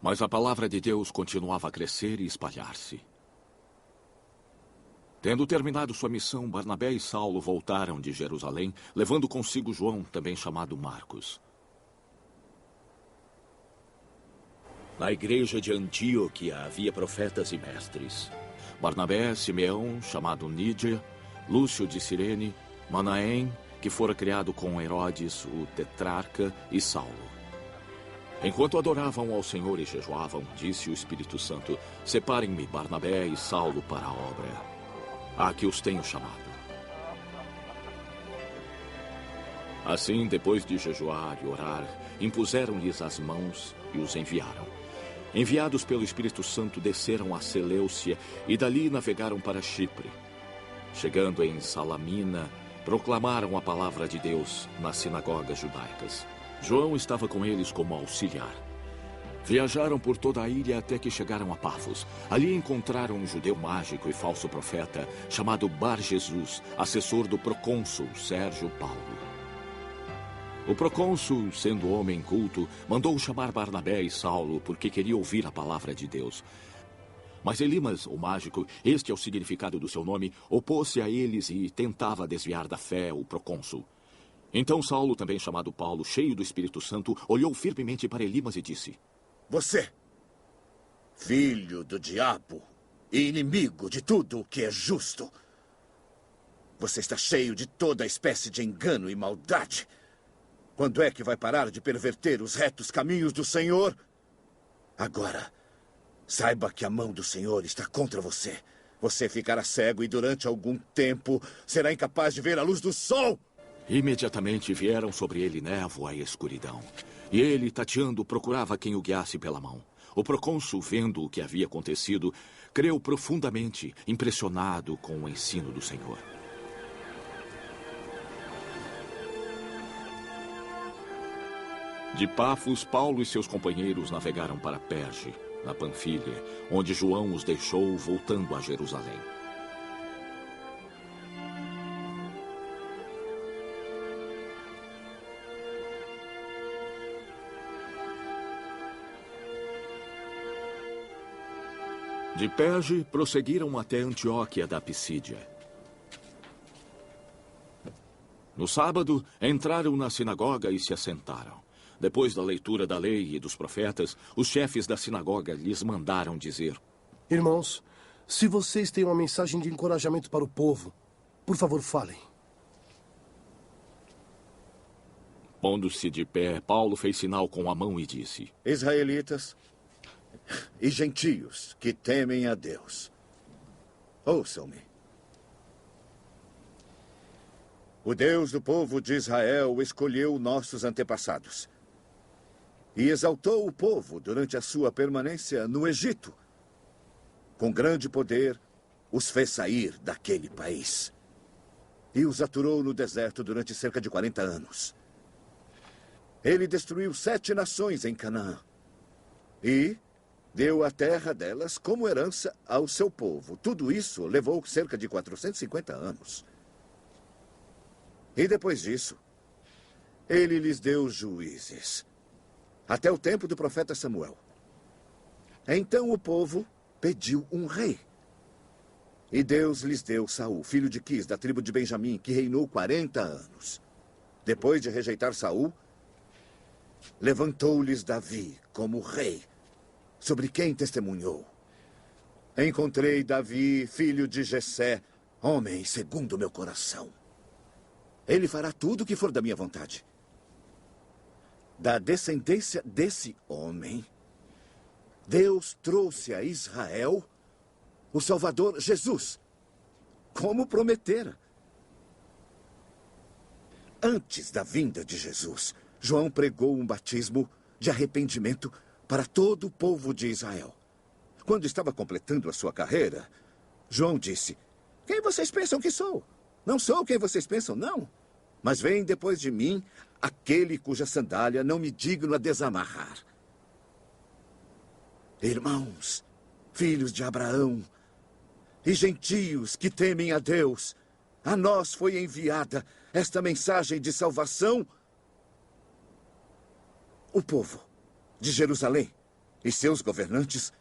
Mas a palavra de Deus continuava a crescer e espalhar-se. Tendo terminado sua missão, Barnabé e Saulo voltaram de Jerusalém, levando consigo João, também chamado Marcos. Na igreja de Antioquia havia profetas e mestres: Barnabé, Simeão, chamado Nídia, Lúcio de Cirene, Manaém, que fora criado com Herodes, o tetrarca, e Saulo. Enquanto adoravam ao Senhor e jejuavam, disse o Espírito Santo: separem-me Barnabé e Saulo para a obra a que os tenho chamado. Assim, depois de jejuar e orar, impuseram-lhes as mãos e os enviaram. Enviados pelo Espírito Santo, desceram a Seleucia e dali navegaram para Chipre. Chegando em Salamina, proclamaram a palavra de Deus nas sinagogas judaicas. João estava com eles como auxiliar. Viajaram por toda a ilha até que chegaram a Pafos. Ali encontraram um judeu mágico e falso profeta chamado Bar-Jesus, assessor do procônsul Sérgio Paulo. O procônsul, sendo homem culto, mandou chamar Barnabé e Saulo porque queria ouvir a palavra de Deus. Mas Elimas, o mágico, este é o significado do seu nome, opôs-se a eles e tentava desviar da fé o procônsul. Então Saulo, também chamado Paulo, cheio do Espírito Santo, olhou firmemente para Elimas e disse: Você, filho do diabo e inimigo de tudo o que é justo, você está cheio de toda espécie de engano e maldade. Quando é que vai parar de perverter os retos caminhos do Senhor? Agora, saiba que a mão do Senhor está contra você. Você ficará cego e durante algum tempo será incapaz de ver a luz do sol. Imediatamente vieram sobre ele névoa e escuridão. E ele, tateando, procurava quem o guiasse pela mão. O procônsul, vendo o que havia acontecido, creu profundamente, impressionado com o ensino do Senhor. De Pafos, Paulo e seus companheiros navegaram para Perge, na Panfilha, onde João os deixou, voltando a Jerusalém. De Perge, prosseguiram até Antioquia da Pisídia. No sábado, entraram na sinagoga e se assentaram. Depois da leitura da lei e dos profetas, os chefes da sinagoga lhes mandaram dizer: Irmãos, se vocês têm uma mensagem de encorajamento para o povo, por favor, falem. Pondo-se de pé, Paulo fez sinal com a mão e disse: Israelitas e gentios que temem a Deus, ouçam-me. O Deus do povo de Israel escolheu nossos antepassados e exaltou o povo durante a sua permanência no Egito. Com grande poder, os fez sair daquele país e os aturou no deserto durante cerca de 40 anos. Ele destruiu 7 nações em Canaã e deu a terra delas como herança ao seu povo. Tudo isso levou cerca de 450 anos. E depois disso, ele lhes deu juízes, até o tempo do profeta Samuel. Então o povo pediu um rei. E Deus lhes deu Saul, filho de Quis, da tribo de Benjamim, que reinou 40 anos. Depois de rejeitar Saul, levantou-lhes Davi como rei, sobre quem testemunhou: encontrei Davi, filho de Jessé, homem segundo o meu coração. Ele fará tudo o que for da minha vontade. Da descendência desse homem, Deus trouxe a Israel o Salvador Jesus, como prometera. Antes da vinda de Jesus, João pregou um batismo de arrependimento para todo o povo de Israel. Quando estava completando a sua carreira, João disse: quem vocês pensam que sou? Não sou quem vocês pensam, não. Mas vem depois de mim aquele cuja sandália não me digno a desamarrar. Irmãos, filhos de Abraão e gentios que temem a Deus, a nós foi enviada esta mensagem de salvação. O povo de Jerusalém e seus governantes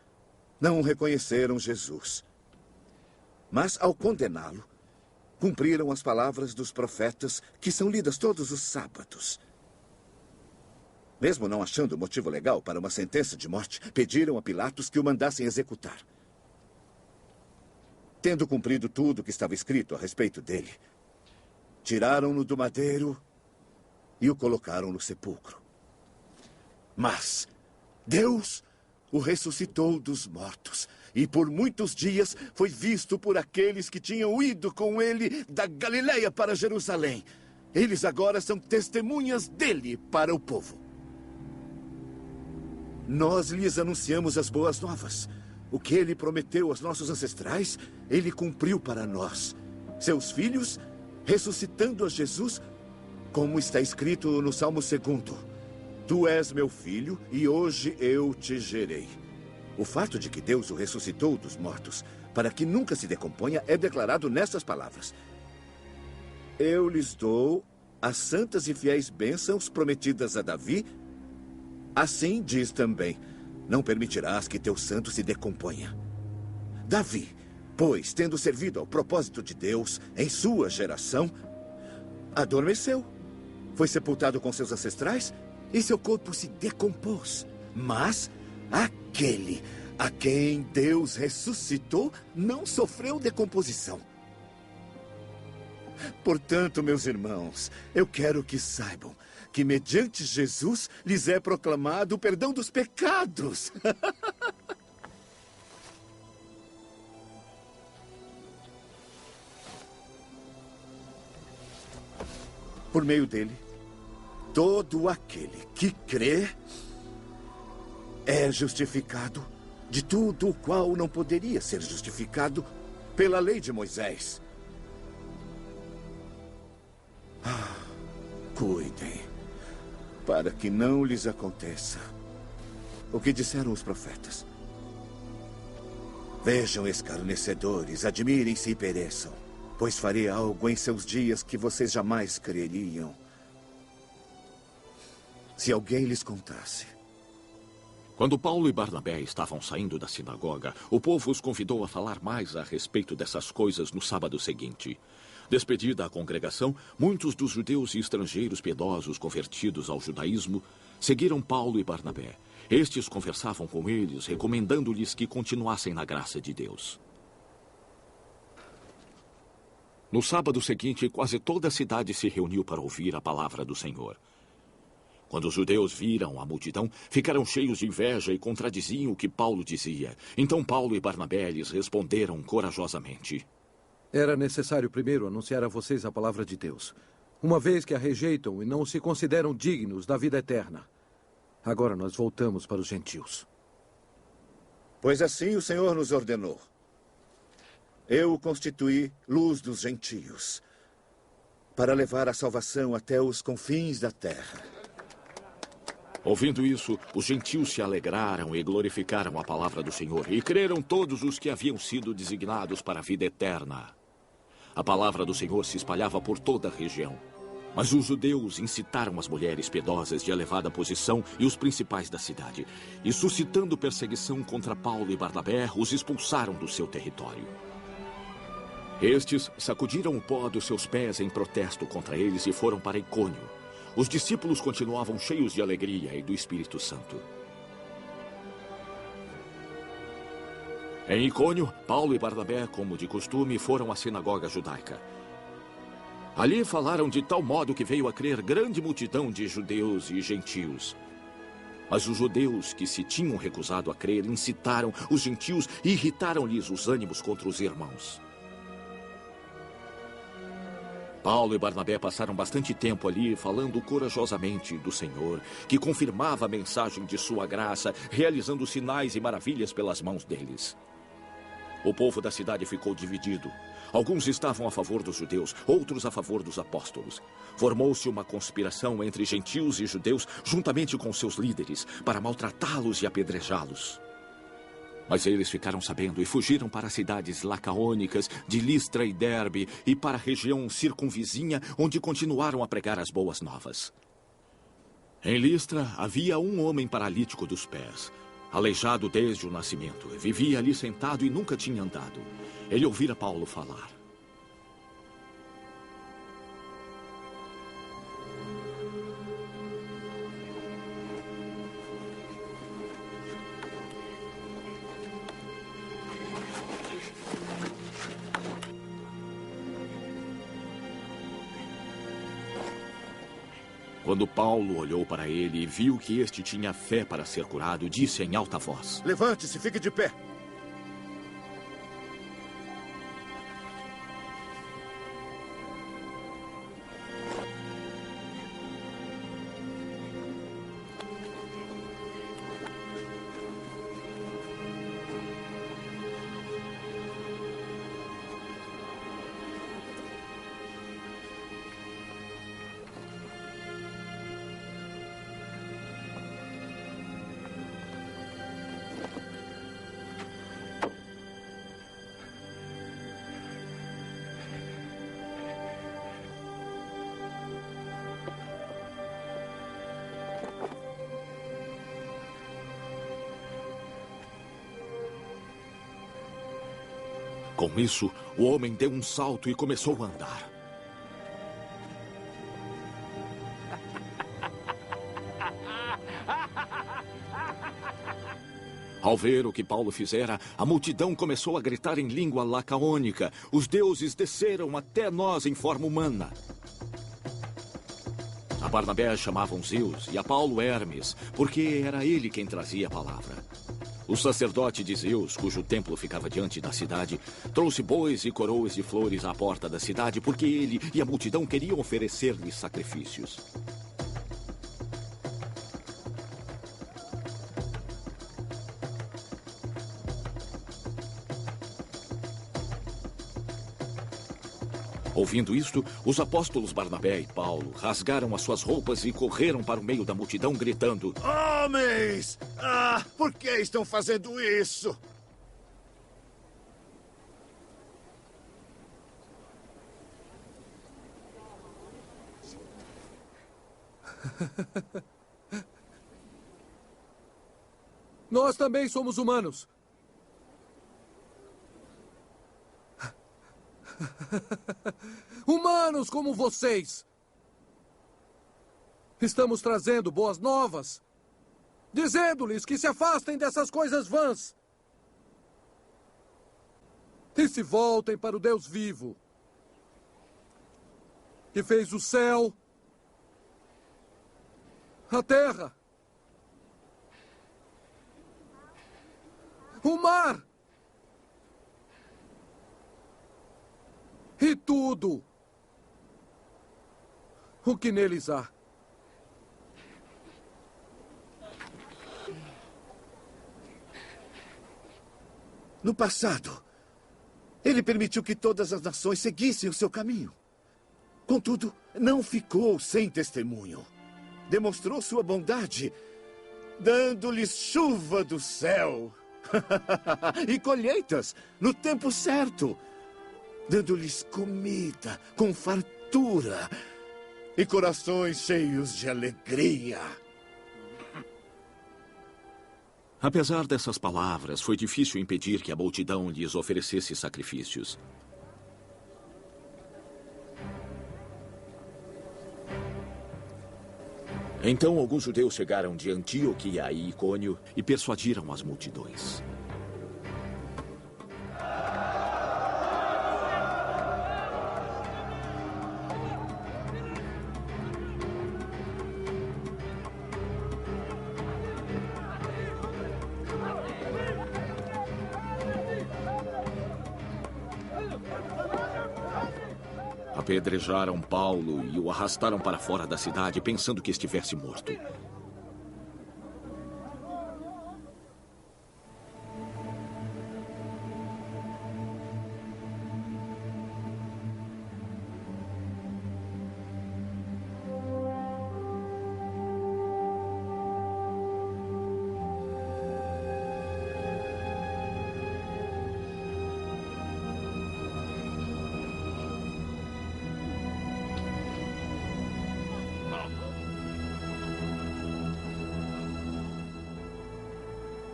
não reconheceram Jesus. Mas, ao condená-lo, cumpriram as palavras dos profetas que são lidas todos os sábados. Mesmo não achando motivo legal para uma sentença de morte, pediram a Pilatos que o mandassem executar. Tendo cumprido tudo o que estava escrito a respeito dele, tiraram-no do madeiro e o colocaram no sepulcro. Mas Deus o ressuscitou dos mortos e por muitos dias foi visto por aqueles que tinham ido com ele da Galileia para Jerusalém. Eles agora são testemunhas dele para o povo. Nós lhes anunciamos as boas novas. O que ele prometeu aos nossos ancestrais, ele cumpriu para nós, seus filhos, ressuscitando a Jesus, como está escrito no Salmo 2. Tu és meu filho e hoje eu te gerei. O fato de que Deus o ressuscitou dos mortos, para que nunca se decomponha, é declarado nessas palavras. Eu lhes dou as santas e fiéis bênçãos prometidas a Davi. Assim diz também, não permitirás que teu santo se decomponha. Davi, pois, tendo servido ao propósito de Deus em sua geração, adormeceu, foi sepultado com seus ancestrais e seu corpo se decompôs. Mas aquele a quem Deus ressuscitou não sofreu decomposição. Portanto, meus irmãos, eu quero que saibam que mediante Jesus lhes é proclamado o perdão dos pecados. Por meio dele, todo aquele que crê é justificado de tudo o qual não poderia ser justificado pela lei de Moisés. Cuidem, para que não lhes aconteça o que disseram os profetas. Vejam, escarnecedores, admirem-se e pereçam, pois farei algo em seus dias que vocês jamais creriam. Se alguém lhes contasse. Quando Paulo e Barnabé estavam saindo da sinagoga, o povo os convidou a falar mais a respeito dessas coisas no sábado seguinte. Despedida a congregação, muitos dos judeus e estrangeiros piedosos convertidos ao judaísmo seguiram Paulo e Barnabé. Estes conversavam com eles, recomendando-lhes que continuassem na graça de Deus. No sábado seguinte, quase toda a cidade se reuniu para ouvir a palavra do Senhor. Quando os judeus viram a multidão, ficaram cheios de inveja e contradiziam o que Paulo dizia. Então Paulo e Barnabé lhes responderam corajosamente. Era necessário primeiro anunciar a vocês a palavra de Deus, uma vez que a rejeitam e não se consideram dignos da vida eterna. Agora nós voltamos para os gentios. Pois assim o Senhor nos ordenou. Eu o constituí luz dos gentios, para levar a salvação até os confins da terra. Ouvindo isso, os gentios se alegraram e glorificaram a palavra do Senhor, e creram todos os que haviam sido designados para a vida eterna. A palavra do Senhor se espalhava por toda a região. Mas os judeus incitaram as mulheres piedosas de elevada posição e os principais da cidade, e suscitando perseguição contra Paulo e Barnabé, os expulsaram do seu território. Estes sacudiram o pó dos seus pés em protesto contra eles e foram para Icônio. Os discípulos continuavam cheios de alegria e do Espírito Santo. Em Icônio, Paulo e Barnabé, como de costume, foram à sinagoga judaica. Ali falaram de tal modo que veio a crer grande multidão de judeus e gentios. Mas os judeus que se tinham recusado a crer incitaram os gentios e irritaram-lhes os ânimos contra os irmãos. Paulo e Barnabé passaram bastante tempo ali falando corajosamente do Senhor, que confirmava a mensagem de sua graça, realizando sinais e maravilhas pelas mãos deles. O povo da cidade ficou dividido. Alguns estavam a favor dos judeus, outros a favor dos apóstolos. Formou-se uma conspiração entre gentios e judeus, juntamente com seus líderes, para maltratá-los e apedrejá-los. Mas eles ficaram sabendo e fugiram para as cidades lacaônicas de Listra e Derbe e para a região circunvizinha, onde continuaram a pregar as boas novas. Em Listra havia um homem paralítico dos pés. aleijado desde o nascimento. Vivia ali sentado e nunca tinha andado. Ele ouvira Paulo falar. Quando Paulo olhou para ele e viu que este tinha fé para ser curado, disse em alta voz: Levante-se, fique de pé. Com isso, o homem deu um salto e começou a andar. Ao ver o que Paulo fizera, a multidão começou a gritar em língua lacaônica: os deuses desceram até nós em forma humana. A Barnabé chamavam Zeus e a Paulo Hermes, porque era ele quem trazia a palavra. O sacerdote de Zeus, cujo templo ficava diante da cidade, trouxe bois e coroas de flores à porta da cidade, porque ele e a multidão queriam oferecer-lhe sacrifícios. Ouvindo isto, os apóstolos Barnabé e Paulo rasgaram as suas roupas e correram para o meio da multidão, gritando: Homens! Por que estão fazendo isso? Nós também somos humanos. Humanos como vocês. Estamos trazendo boas novas, dizendo-lhes que se afastem dessas coisas vãs e se voltem para o Deus vivo, que fez o céu, a terra, o mar e tudo o que neles há. No passado, ele permitiu que todas as nações seguissem o seu caminho. Contudo, não ficou sem testemunho. Demonstrou sua bondade, dando-lhes chuva do céu e colheitas no tempo certo, dando-lhes comida com fartura e corações cheios de alegria. Apesar dessas palavras, foi difícil impedir que a multidão lhes oferecesse sacrifícios. Então alguns judeus chegaram de Antioquia e Icônio e persuadiram as multidões. Apedrejaram Paulo e o arrastaram para fora da cidade, pensando que estivesse morto.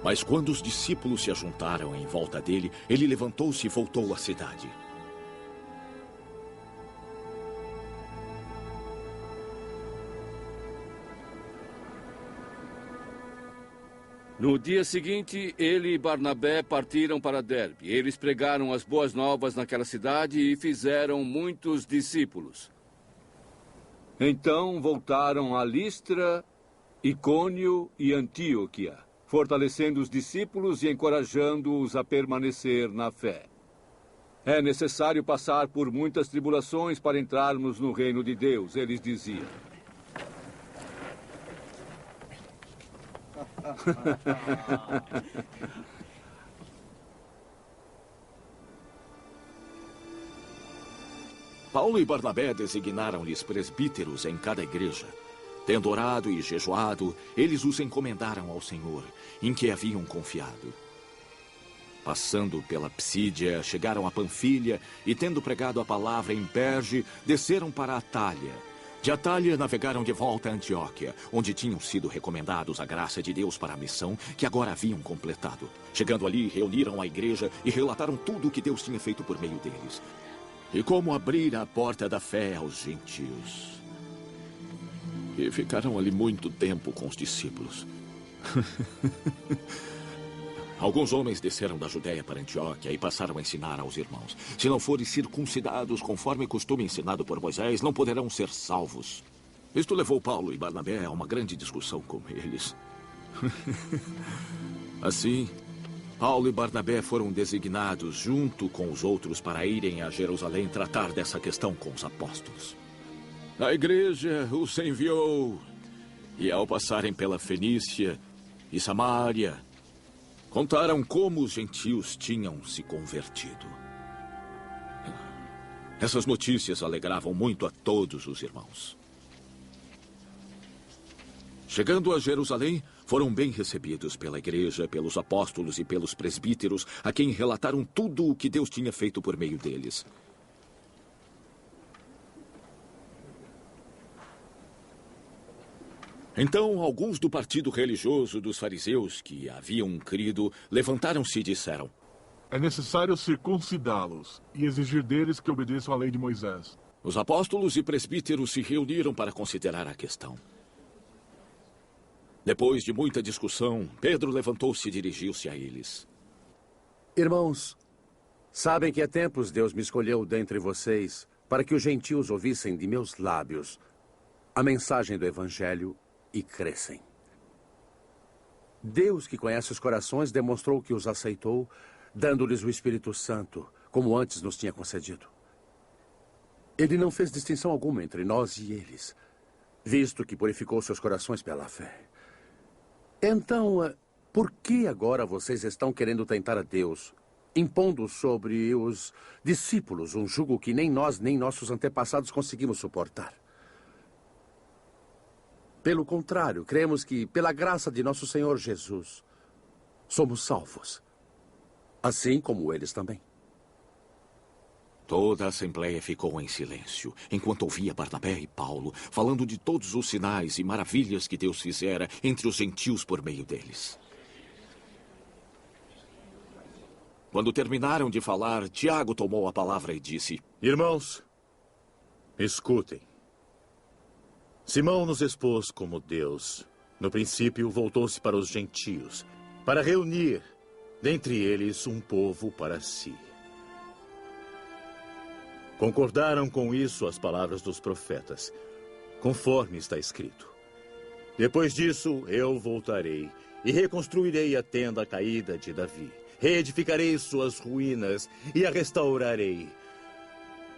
Mas quando os discípulos se ajuntaram em volta dele, ele levantou-se e voltou à cidade. No dia seguinte, ele e Barnabé partiram para Derbe. Eles pregaram as boas novas naquela cidade e fizeram muitos discípulos. Então voltaram a Listra, Icônio e Antioquia, fortalecendo os discípulos e encorajando-os a permanecer na fé. É necessário passar por muitas tribulações para entrarmos no reino de Deus, eles diziam. Paulo e Barnabé designaram-lhes presbíteros em cada igreja. Tendo orado e jejuado, eles os encomendaram ao Senhor, em que haviam confiado. Passando pela Psídia, chegaram a Panfilha e, tendo pregado a palavra em Perge, desceram para Atália. De Atália, navegaram de volta a Antioquia, onde tinham sido recomendados a graça de Deus para a missão que agora haviam completado. Chegando ali, reuniram a igreja e relataram tudo o que Deus tinha feito por meio deles. E como abrir a porta da fé aos gentios. E ficaram ali muito tempo com os discípulos. Alguns homens desceram da Judéia para Antioquia e passaram a ensinar aos irmãos: se não forem circuncidados conforme o costume ensinado por Moisés, não poderão ser salvos. Isto levou Paulo e Barnabé a uma grande discussão com eles. Assim, Paulo e Barnabé foram designados junto com os outros para irem a Jerusalém tratar dessa questão com os apóstolos. A igreja os enviou, e ao passarem pela Fenícia e Samaria, contaram como os gentios tinham se convertido. Essas notícias alegravam muito a todos os irmãos. Chegando a Jerusalém, foram bem recebidos pela igreja, pelos apóstolos e pelos presbíteros, a quem relataram tudo o que Deus tinha feito por meio deles. Então, alguns do partido religioso dos fariseus que haviam crido levantaram-se e disseram: é necessário circuncidá-los e exigir deles que obedeçam à lei de Moisés. Os apóstolos e presbíteros se reuniram para considerar a questão. Depois de muita discussão, Pedro levantou-se e dirigiu-se a eles. Irmãos, sabem que há tempos Deus me escolheu dentre vocês para que os gentios ouvissem de meus lábios a mensagem do Evangelho e crescem. Deus, que conhece os corações, demonstrou que os aceitou, dando-lhes o Espírito Santo, como antes nos tinha concedido. Ele não fez distinção alguma entre nós e eles, visto que purificou seus corações pela fé. Então, por que agora vocês estão querendo tentar a Deus, impondo sobre os discípulos um jugo que nem nós nem nossos antepassados conseguimos suportar? Pelo contrário, cremos que, pela graça de nosso Senhor Jesus, somos salvos, assim como eles também. Toda a assembleia ficou em silêncio, enquanto ouvia Barnabé e Paulo falando de todos os sinais e maravilhas que Deus fizera entre os gentios por meio deles. Quando terminaram de falar, Tiago tomou a palavra e disse: irmãos, escutem. Simão nos expôs como Deus. No princípio, voltou-se para os gentios, para reunir dentre eles um povo para si. Concordaram com isso as palavras dos profetas, conforme está escrito. Depois disso, eu voltarei e reconstruirei a tenda caída de Davi. Reedificarei suas ruínas e a restaurarei,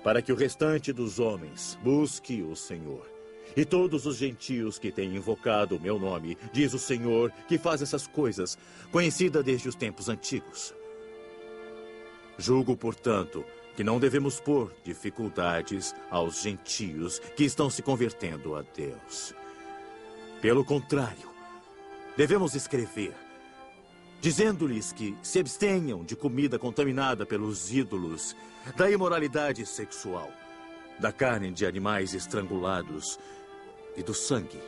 para que o restante dos homens busque o Senhor. E todos os gentios que têm invocado o meu nome, diz o Senhor, que faz essas coisas, conhecida desde os tempos antigos. Julgo, portanto, que não devemos pôr dificuldades aos gentios que estão se convertendo a Deus. Pelo contrário, devemos escrever, dizendo-lhes que se abstenham de comida contaminada pelos ídolos, da imoralidade sexual, da carne de animais estrangulados e do sangue.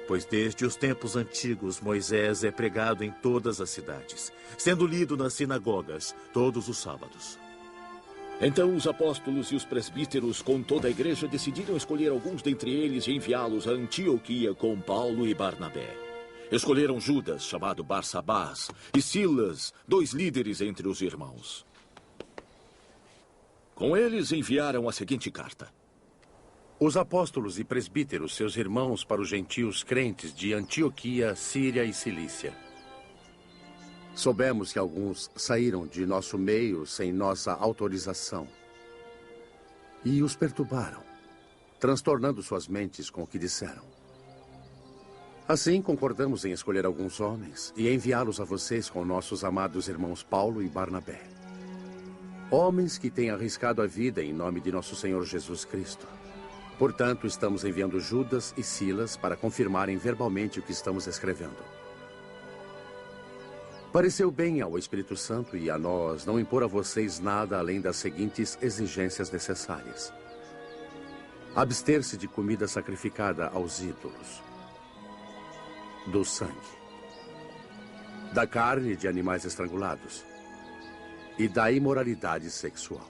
Pois desde os tempos antigos Moisés é pregado em todas as cidades, sendo lido nas sinagogas todos os sábados. Então os apóstolos e os presbíteros, com toda a igreja, decidiram escolher alguns dentre eles e enviá-los a Antioquia com Paulo e Barnabé. Escolheram Judas, chamado Barsabás, e Silas, 2 líderes entre os irmãos. Com eles enviaram a seguinte carta. Os apóstolos e presbíteros, seus irmãos para os gentios crentes de Antioquia, Síria e Cilícia. Soubemos que alguns saíram de nosso meio sem nossa autorização e os perturbaram, transtornando suas mentes com o que disseram. Assim, concordamos em escolher alguns homens e enviá-los a vocês com nossos amados irmãos Paulo e Barnabé. Homens que têm arriscado a vida em nome de nosso Senhor Jesus Cristo. Portanto, estamos enviando Judas e Silas para confirmarem verbalmente o que estamos escrevendo. Pareceu bem ao Espírito Santo e a nós não impor a vocês nada além das seguintes exigências necessárias. Abster-se de comida sacrificada aos ídolos, do sangue, da carne de animais estrangulados e da imoralidade sexual.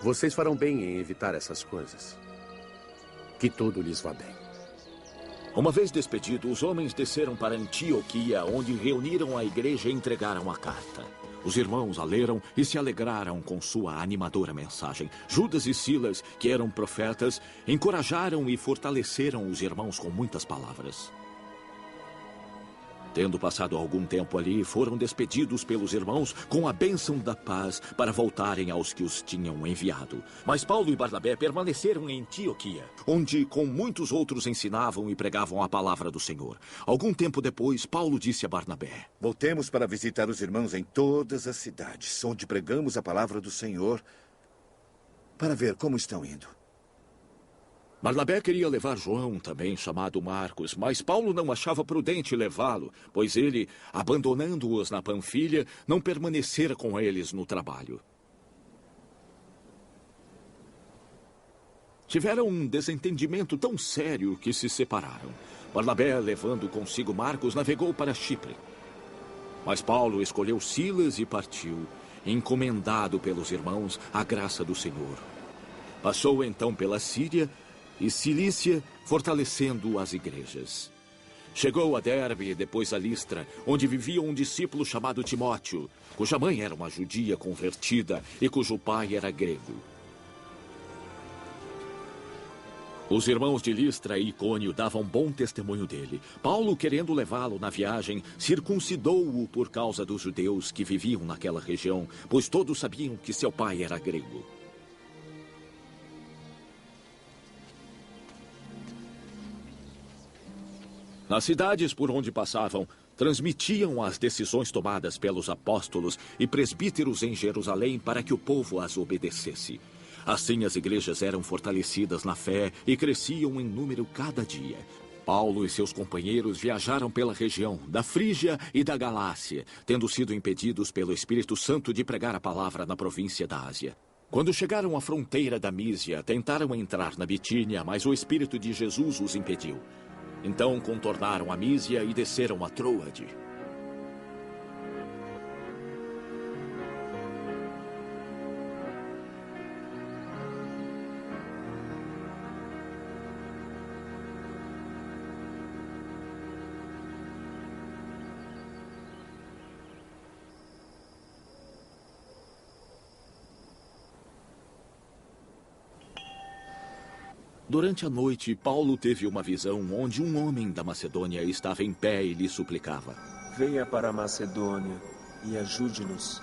Vocês farão bem em evitar essas coisas. Que tudo lhes vá bem. Uma vez despedidos, os homens desceram para Antioquia, onde reuniram a igreja e entregaram a carta. Os irmãos a leram e se alegraram com sua animadora mensagem. Judas e Silas, que eram profetas, encorajaram e fortaleceram os irmãos com muitas palavras. Tendo passado algum tempo ali, foram despedidos pelos irmãos com a bênção da paz para voltarem aos que os tinham enviado. Mas Paulo e Barnabé permaneceram em Antioquia, onde com muitos outros ensinavam e pregavam a palavra do Senhor. Algum tempo depois, Paulo disse a Barnabé: Voltemos para visitar os irmãos em todas as cidades, onde pregamos a palavra do Senhor, para ver como estão indo. Barnabé queria levar João, também chamado Marcos, mas Paulo não achava prudente levá-lo, pois ele, abandonando-os na Panfilha, não permanecera com eles no trabalho. Tiveram um desentendimento tão sério que se separaram. Barnabé, levando consigo Marcos, navegou para Chipre. Mas Paulo escolheu Silas e partiu, encomendado pelos irmãos à graça do Senhor. Passou então pela Síria e Cilícia, fortalecendo as igrejas. Chegou a Derbe e depois a Listra, onde vivia um discípulo chamado Timóteo, cuja mãe era uma judia convertida e cujo pai era grego. Os irmãos de Listra e Icônio davam bom testemunho dele. Paulo, querendo levá-lo na viagem, circuncidou-o por causa dos judeus que viviam naquela região, pois todos sabiam que seu pai era grego. Nas cidades por onde passavam, transmitiam as decisões tomadas pelos apóstolos e presbíteros em Jerusalém para que o povo as obedecesse. Assim as igrejas eram fortalecidas na fé e cresciam em número cada dia. Paulo e seus companheiros viajaram pela região da Frígia e da Galácia, tendo sido impedidos pelo Espírito Santo de pregar a palavra na província da Ásia. Quando chegaram à fronteira da Mísia, tentaram entrar na Bitínia, mas o Espírito de Jesus os impediu. Então contornaram a Mísia e desceram a Troade. Durante a noite, Paulo teve uma visão onde um homem da Macedônia estava em pé e lhe suplicava: Venha para a Macedônia e ajude-nos.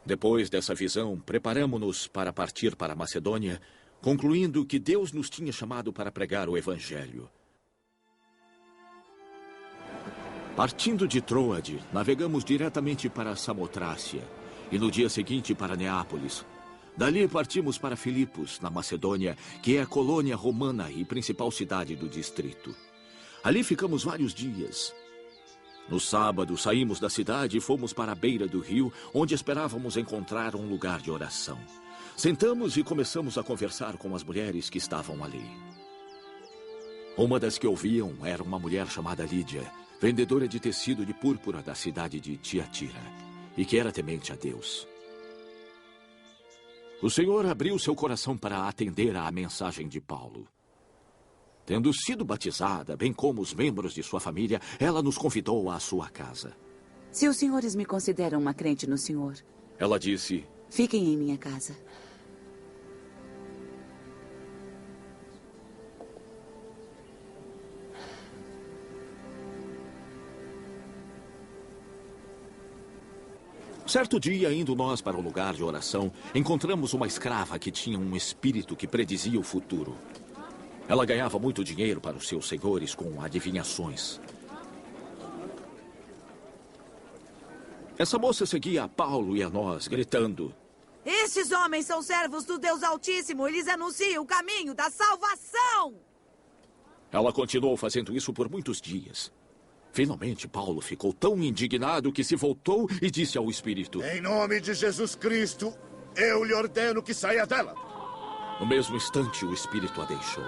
Depois dessa visão, preparamo-nos para partir para a Macedônia, concluindo que Deus nos tinha chamado para pregar o Evangelho. Partindo de Troade, navegamos diretamente para Samotrácia e no dia seguinte para Neápolis. Dali partimos para Filipos, na Macedônia, que é a colônia romana e principal cidade do distrito. Ali ficamos vários dias. No sábado, saímos da cidade e fomos para a beira do rio, onde esperávamos encontrar um lugar de oração. Sentamos e começamos a conversar com as mulheres que estavam ali. Uma das que ouviam era uma mulher chamada Lídia, vendedora de tecido de púrpura da cidade de Tiatira, e que era temente a Deus. O Senhor abriu seu coração para atender à mensagem de Paulo. Tendo sido batizada, bem como os membros de sua família, ela nos convidou à sua casa. Se os senhores me consideram uma crente no Senhor, Ela disse: fiquem em minha casa. Certo dia, indo nós para o lugar de oração, encontramos uma escrava que tinha um espírito que predizia o futuro. Ela ganhava muito dinheiro para os seus senhores com adivinhações. Essa moça seguia a Paulo e a nós, gritando: Estes homens são servos do Deus Altíssimo. Eles anunciam o caminho da salvação. Ela continuou fazendo isso por muitos dias. Finalmente, Paulo ficou tão indignado que se voltou e disse ao espírito: Em nome de Jesus Cristo, eu lhe ordeno que saia dela. No mesmo instante, o espírito a deixou.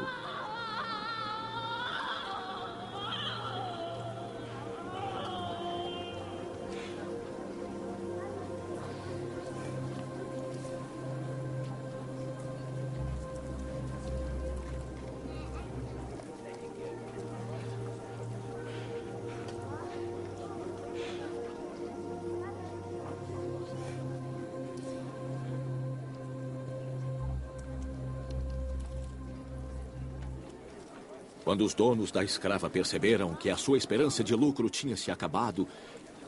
Quando os donos da escrava perceberam que a sua esperança de lucro tinha se acabado,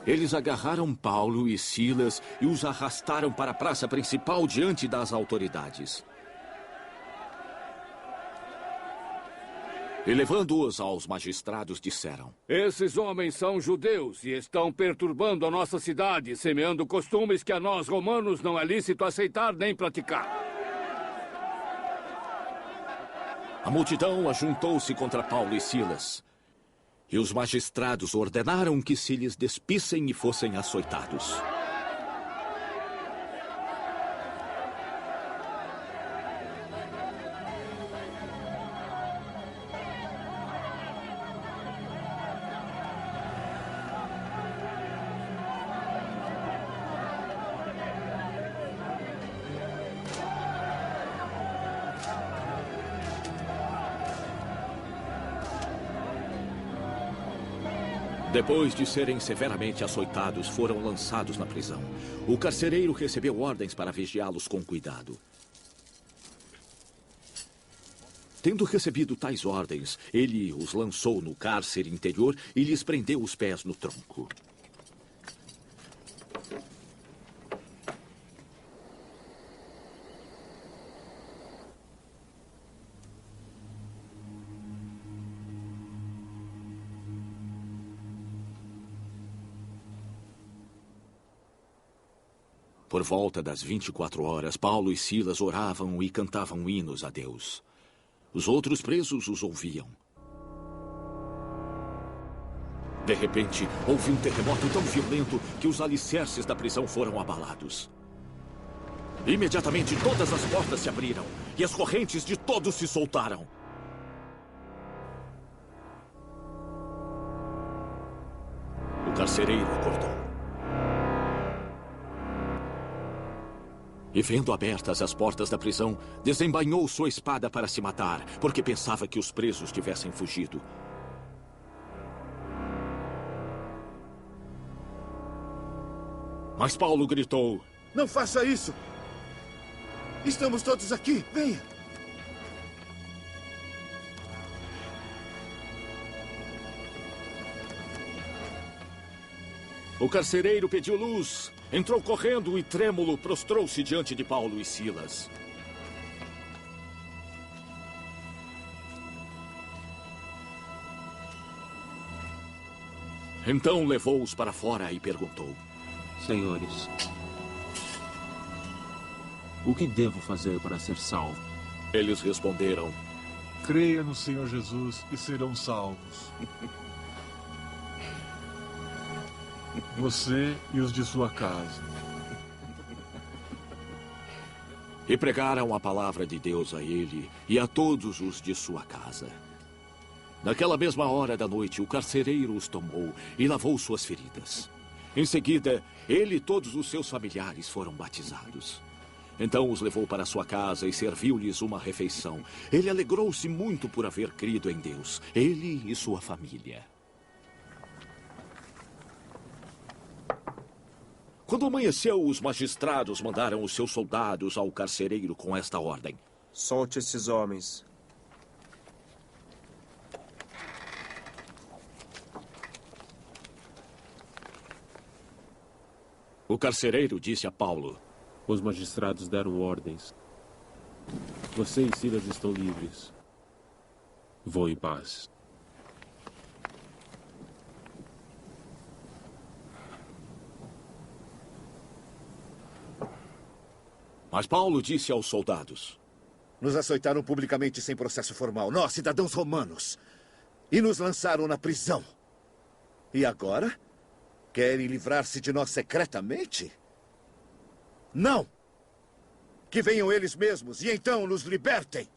eles agarraram Paulo e Silas e os arrastaram para a praça principal diante das autoridades. E levando-os aos magistrados, disseram: Esses homens são judeus e estão perturbando a nossa cidade, semeando costumes que a nós romanos não é lícito aceitar nem praticar. A multidão ajuntou-se contra Paulo e Silas, e os magistrados ordenaram que se lhes despissem e fossem açoitados. Depois de serem severamente açoitados, foram lançados na prisão. O carcereiro recebeu ordens para vigiá-los com cuidado. Tendo recebido tais ordens, ele os lançou no cárcere interior e lhes prendeu os pés no tronco. Por volta das 24 horas, Paulo e Silas oravam e cantavam hinos a Deus. Os outros presos os ouviam. De repente, houve um terremoto tão violento que os alicerces da prisão foram abalados. Imediatamente, todas as portas se abriram e as correntes de todos se soltaram. O carcereiro acordou. E vendo abertas as portas da prisão, desembainhou sua espada para se matar, porque pensava que os presos tivessem fugido. Mas Paulo gritou: Não faça isso! Estamos todos aqui, venha! O carcereiro pediu luz, entrou correndo e, trêmulo, prostrou-se diante de Paulo e Silas. Então levou-os para fora e perguntou: Senhores, o que devo fazer para ser salvo? Eles responderam: Creia no Senhor Jesus e serão salvos. você e os de sua casa. E pregaram a palavra de Deus a ele e a todos os de sua casa. Naquela mesma hora da noite, o carcereiro os tomou e lavou suas feridas. Em seguida, ele e todos os seus familiares foram batizados. Então os levou para sua casa e serviu-lhes uma refeição. Ele alegrou-se muito por haver crido em Deus, ele e sua família. Quando amanheceu, os magistrados mandaram os seus soldados ao carcereiro com esta ordem: Solte esses homens. O carcereiro disse a Paulo: Os magistrados deram ordens. Você e Silas estão livres. Vou em paz. Mas Paulo disse aos soldados: Nos açoitaram publicamente sem processo formal, nós, cidadãos romanos, e nos lançaram na prisão. E agora? Querem livrar-se de nós secretamente? Não! Que venham eles mesmos e então nos libertem!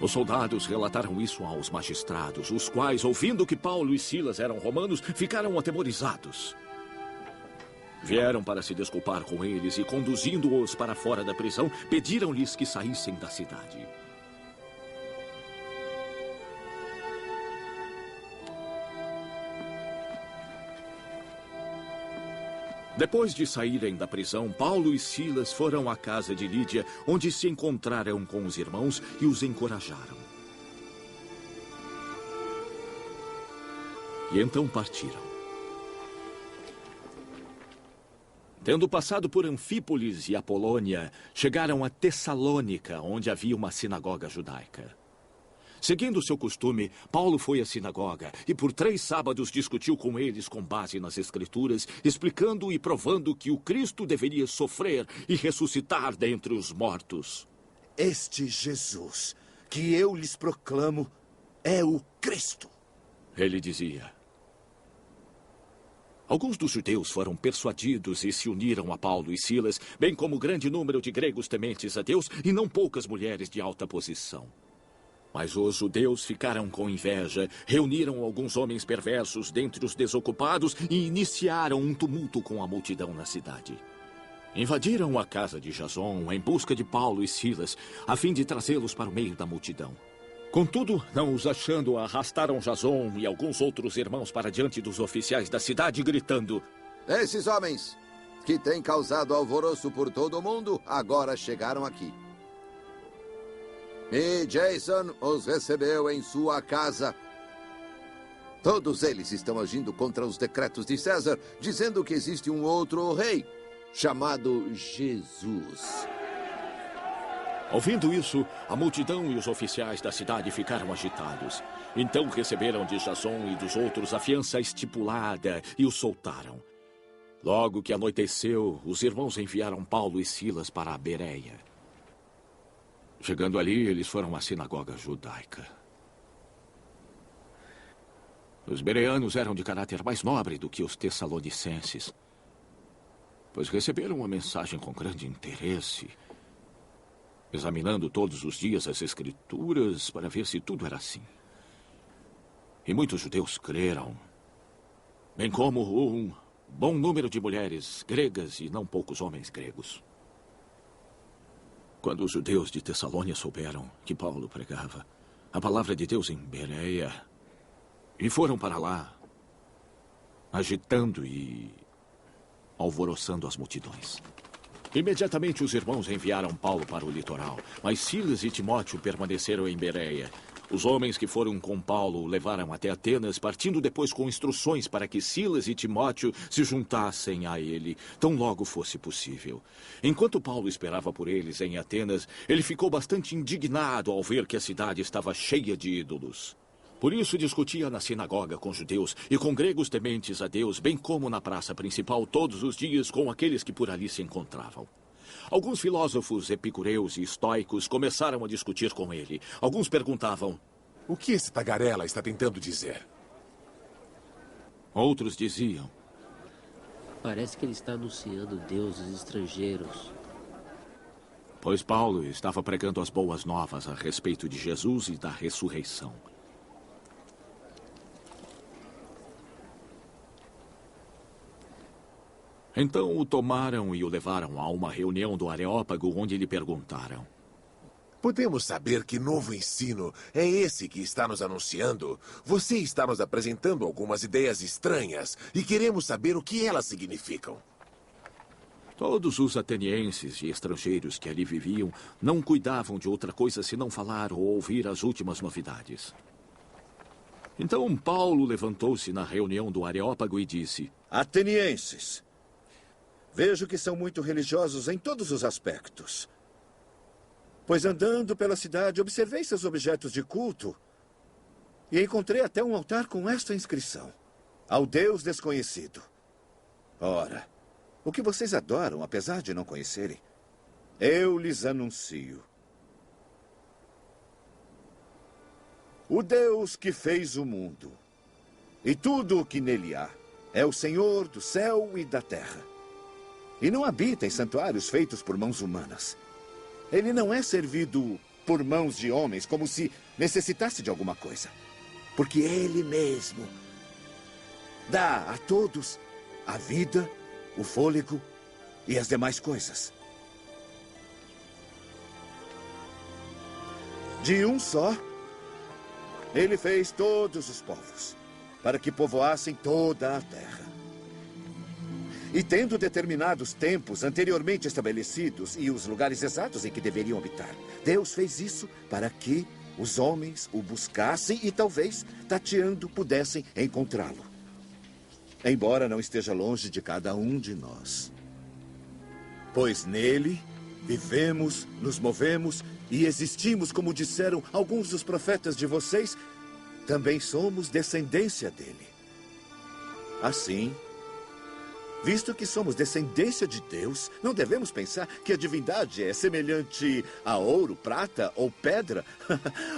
Os soldados relataram isso aos magistrados, os quais, ouvindo que Paulo e Silas eram romanos, ficaram atemorizados. Vieram para se desculpar com eles e, conduzindo-os para fora da prisão, pediram-lhes que saíssem da cidade. Depois de saírem da prisão, Paulo e Silas foram à casa de Lídia, onde se encontraram com os irmãos e os encorajaram. E então partiram. Tendo passado por Anfípolis e Apolônia, chegaram a Tessalônica, onde havia uma sinagoga judaica. Seguindo seu costume, Paulo foi à sinagoga e por 3 sábados discutiu com eles com base nas Escrituras, explicando e provando que o Cristo deveria sofrer e ressuscitar dentre os mortos. Este Jesus, que eu lhes proclamo, é o Cristo. Ele dizia. Alguns dos judeus foram persuadidos e se uniram a Paulo e Silas, bem como grande número de gregos tementes a Deus e não poucas mulheres de alta posição. Mas os judeus ficaram com inveja, reuniram alguns homens perversos dentre os desocupados e iniciaram um tumulto com a multidão na cidade. Invadiram a casa de Jason em busca de Paulo e Silas, a fim de trazê-los para o meio da multidão. Contudo, não os achando, arrastaram Jason e alguns outros irmãos para diante dos oficiais da cidade, gritando: Esses homens, que têm causado alvoroço por todo o mundo, agora chegaram aqui. E Jason os recebeu em sua casa. Todos eles estão agindo contra os decretos de César, dizendo que existe um outro rei, chamado Jesus. Ouvindo isso, a multidão e os oficiais da cidade ficaram agitados. Então receberam de Jason e dos outros a fiança estipulada e os soltaram. Logo que anoiteceu, os irmãos enviaram Paulo e Silas para a Bereia. Chegando ali, eles foram à sinagoga judaica. Os bereanos eram de caráter mais nobre do que os tessalonicenses, pois receberam a mensagem com grande interesse, examinando todos os dias as Escrituras para ver se tudo era assim. E muitos judeus creram, bem como um bom número de mulheres gregas e não poucos homens gregos. Quando os judeus de Tessalônia souberam que Paulo pregava a palavra de Deus em Bereia, e foram para lá, agitando e alvoroçando as multidões. Imediatamente os irmãos enviaram Paulo para o litoral, mas Silas e Timóteo permaneceram em Bereia. Os homens que foram com Paulo o levaram até Atenas, partindo depois com instruções para que Silas e Timóteo se juntassem a ele, tão logo fosse possível. Enquanto Paulo esperava por eles em Atenas, ele ficou bastante indignado ao ver que a cidade estava cheia de ídolos. Por isso discutia na sinagoga com judeus e com gregos tementes a Deus, bem como na praça principal todos os dias com aqueles que por ali se encontravam. Alguns filósofos epicureus e estoicos começaram a discutir com ele. Alguns perguntavam: O que esse tagarela está tentando dizer? Outros diziam: Parece que ele está anunciando deuses estrangeiros. Pois Paulo estava pregando as boas novas a respeito de Jesus e da ressurreição. Então o tomaram e o levaram a uma reunião do Areópago, onde lhe perguntaram: Podemos saber que novo ensino é esse que está nos anunciando? Você está nos apresentando algumas ideias estranhas e queremos saber o que elas significam. Todos os atenienses e estrangeiros que ali viviam não cuidavam de outra coisa senão falar ou ouvir as últimas novidades. Então Paulo levantou-se na reunião do Areópago e disse: Atenienses, vejo que são muito religiosos em todos os aspectos. Pois andando pela cidade, observei seus objetos de culto e encontrei até um altar com esta inscrição: ao Deus desconhecido. Ora, o que vocês adoram, apesar de não conhecerem, eu lhes anuncio. O Deus que fez o mundo e tudo o que nele há é o Senhor do céu e da terra. E não habita em santuários feitos por mãos humanas. Ele não é servido por mãos de homens como se necessitasse de alguma coisa. Porque ele mesmo dá a todos a vida, o fôlego e as demais coisas. De um só, ele fez todos os povos, para que povoassem toda a terra. E tendo determinados tempos anteriormente estabelecidos e os lugares exatos em que deveriam habitar, Deus fez isso para que os homens o buscassem e talvez, tateando, pudessem encontrá-lo. Embora não esteja longe de cada um de nós. Pois nele vivemos, nos movemos e existimos, como disseram alguns dos profetas de vocês, também somos descendência dele. Assim, visto que somos descendência de Deus, não devemos pensar que a divindade é semelhante a ouro, prata ou pedra,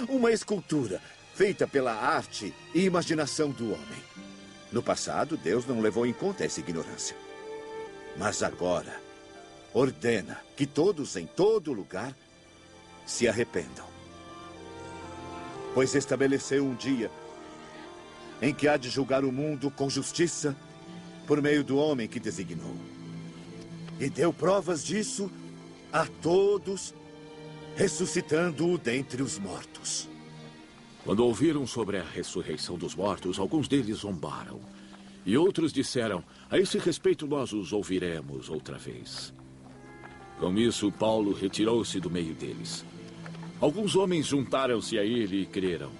uma escultura feita pela arte e imaginação do homem. No passado, Deus não levou em conta essa ignorância. Mas agora, ordena que todos em todo lugar se arrependam. Pois estabeleceu um dia em que há de julgar o mundo com justiça por meio do homem que designou. E deu provas disso a todos, ressuscitando-o dentre os mortos. Quando ouviram sobre a ressurreição dos mortos, alguns deles zombaram. E outros disseram: a esse respeito nós os ouviremos outra vez. Com isso, Paulo retirou-se do meio deles. Alguns homens juntaram-se a ele e creram.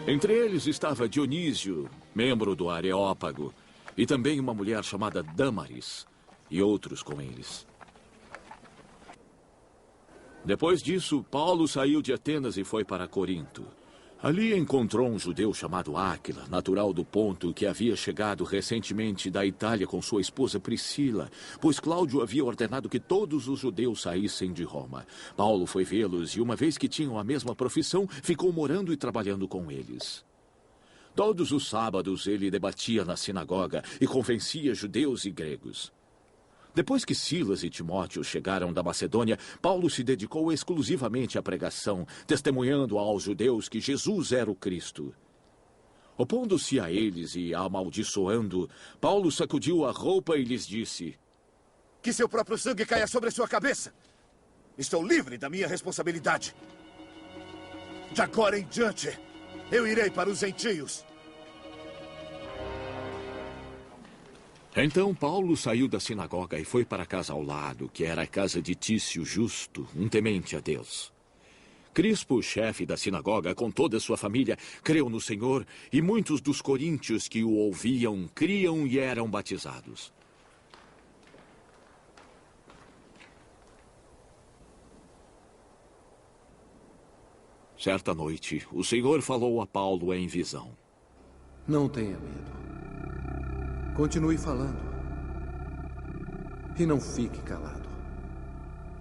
Entre eles estava Dionísio, membro do Areópago, e também uma mulher chamada Dâmaris, e outros com eles. Depois disso, Paulo saiu de Atenas e foi para Corinto. Ali encontrou um judeu chamado Áquila, natural do Ponto, que havia chegado recentemente da Itália com sua esposa Priscila, pois Cláudio havia ordenado que todos os judeus saíssem de Roma. Paulo foi vê-los e, uma vez que tinham a mesma profissão, ficou morando e trabalhando com eles. Todos os sábados ele debatia na sinagoga e convencia judeus e gregos. Depois que Silas e Timóteo chegaram da Macedônia, Paulo se dedicou exclusivamente à pregação, testemunhando aos judeus que Jesus era o Cristo. Opondo-se a eles e amaldiçoando, Paulo sacudiu a roupa e lhes disse: que seu próprio sangue caia sobre a sua cabeça. Estou livre da minha responsabilidade. De agora em diante, eu irei para os gentios. Então Paulo saiu da sinagoga e foi para a casa ao lado, que era a casa de Tício Justo, um temente a Deus. Crispo, chefe da sinagoga, com toda a sua família, creu no Senhor, e muitos dos coríntios que o ouviam criam e eram batizados. Certa noite, o Senhor falou a Paulo em visão. Não tenha medo. Continue falando. E não fique calado.